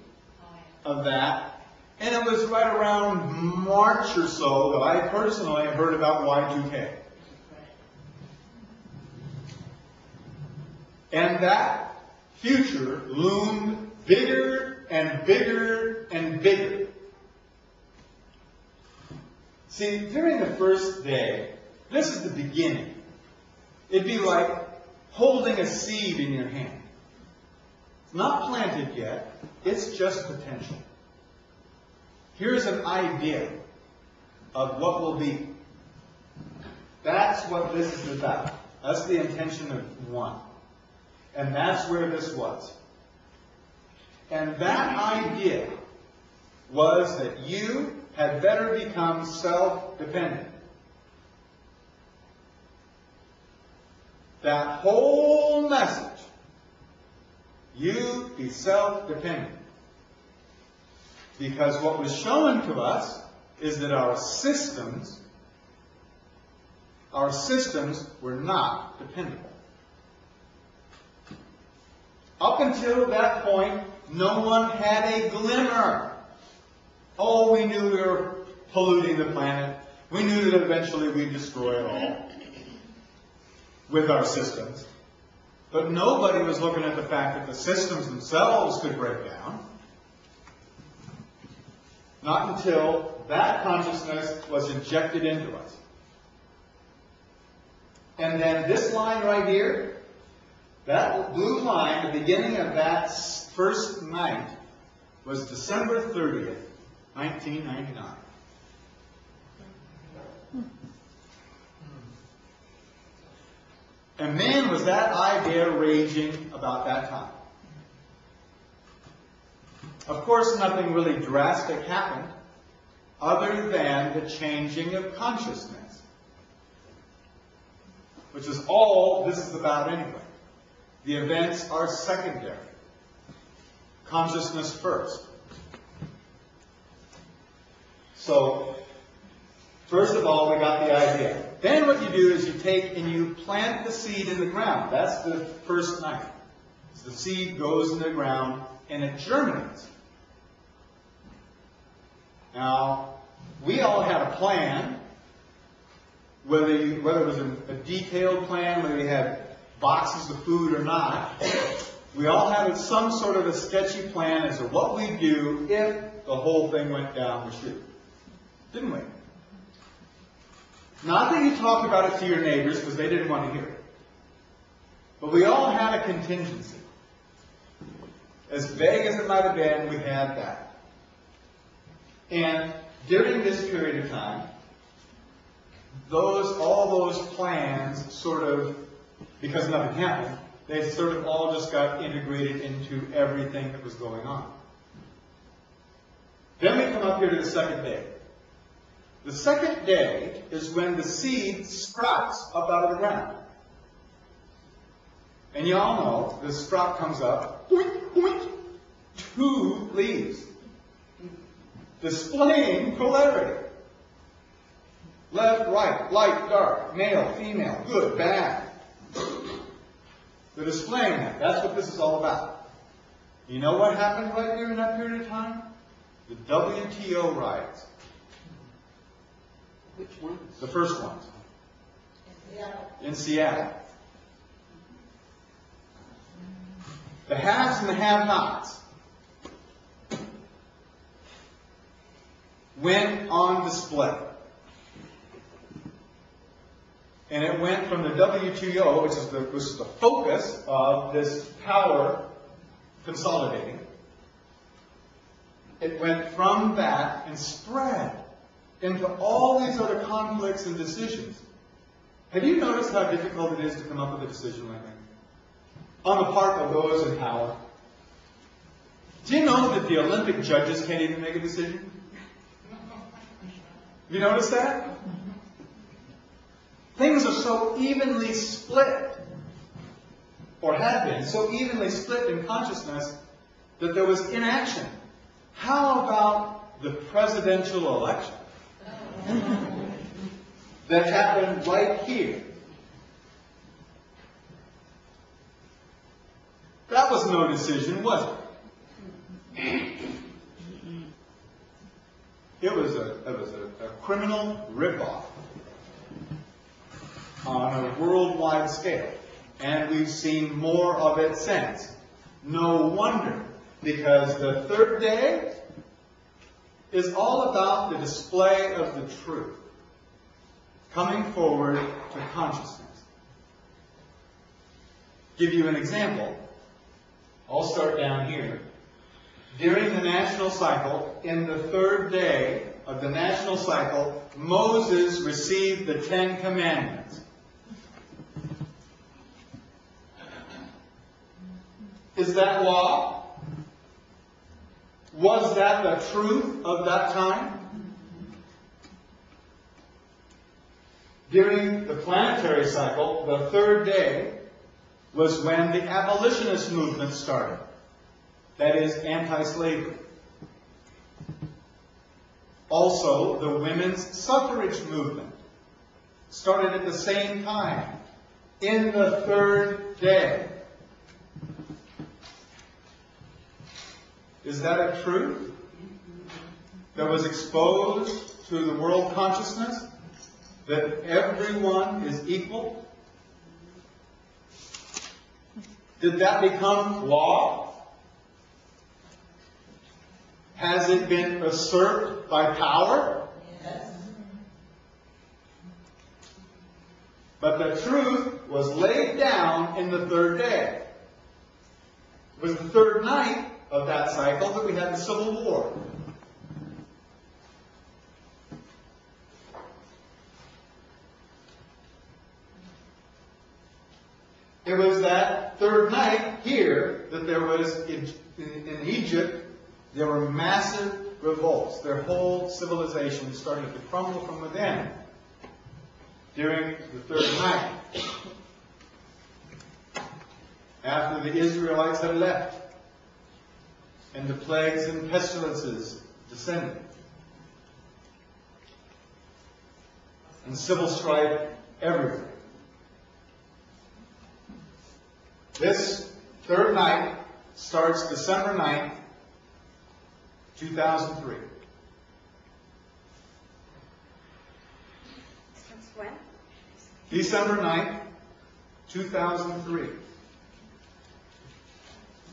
of that. And it was right around March or so that I personally heard about Y2K. And that future loomed bigger and bigger and bigger. See, during the first day, this is the beginning. It'd be like holding a seed in your hand. It's not planted yet. It's just potential. Here's an idea of what will be. That's what this is about. That's the intention of one. And that's where this was. And that idea was that you had better become self-dependent. That whole message, you be self-dependent. Because what was shown to us is that our systems were not dependable. Up until that point, no one had a glimmer. Oh, we knew we were polluting the planet. We knew that eventually we'd destroy it all with our systems. But nobody was looking at the fact that the systems themselves could break down. Not until that consciousness was injected into us. And then this line right here, that blue line, the beginning of that first night, was December 30th, 1999. And man, was that idea raging about that time. Of course, nothing really drastic happened other than the changing of consciousness, which is all this is about anyway. The events are secondary. Consciousness first. So, first of all, we got the idea. Then what you do is you take and you plant the seed in the ground. That's the first night. So the seed goes in the ground and it germinates. Now, we all had a plan, whether it was a detailed plan, whether we had boxes of food or not. We all had some sort of a sketchy plan as to what we'd do if the whole thing went down the chute. Didn't we? Not that you talked about it to your neighbors because they didn't want to hear it. But we all had a contingency. As vague as it might have been, we had that. And during this period of time, all those plans sort of, because nothing happened, they sort of all just got integrated into everything that was going on. Then we come up here to the second day. The second day is when the seed sprouts up out of the ground. And you all know, the sprout comes up, oink, oink, 2 leaves, displaying polarity. Left, right, light, dark, male, female, good, bad. They're displaying that. That's what this is all about. You know what happened right here in that period of time? The WTO riots. Which one? The first ones. In Seattle. The haves and the have-nots went on display. And it went from the WTO, which is the focus of this power consolidating. It went from that and spread into all these other conflicts and decisions. Have you noticed how difficult it is to come up with a decision like that? On the part of those in power. Do you know that the Olympic judges can't even make a decision? Have you noticed that? Things are so evenly split, or have been, so evenly split in consciousness that there was inaction. How about the presidential election that happened right here? That was no decision, was it? It was a criminal ripoff on a worldwide scale. And we've seen more of it since. No wonder, because the third day is all about the display of the truth, coming forward to consciousness. Give you an example. I'll start down here. During the national cycle, in the third day of the national cycle, Moses received the 10 Commandments. Is that law? Was that the truth of that time? During the planetary cycle, the third day was when the abolitionist movement started. That is, anti-slavery. Also, the women's suffrage movement started at the same time, in the third day. Is that a truth that was exposed to the world consciousness? That everyone is equal? Did that become law? Has it been usurped by power? Yes. But the truth was laid down in the third day. It was the third night of that cycle that we had the Civil War. It was that third night here that there was, in Egypt, there were massive revolts. Their whole civilization started to crumble from within during the third night, after the Israelites had left and the plagues and pestilences descended, and civil strife everywhere. This third night starts December 9th, 2003. Since when? December 9th, 2003.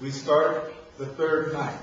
We start the third night.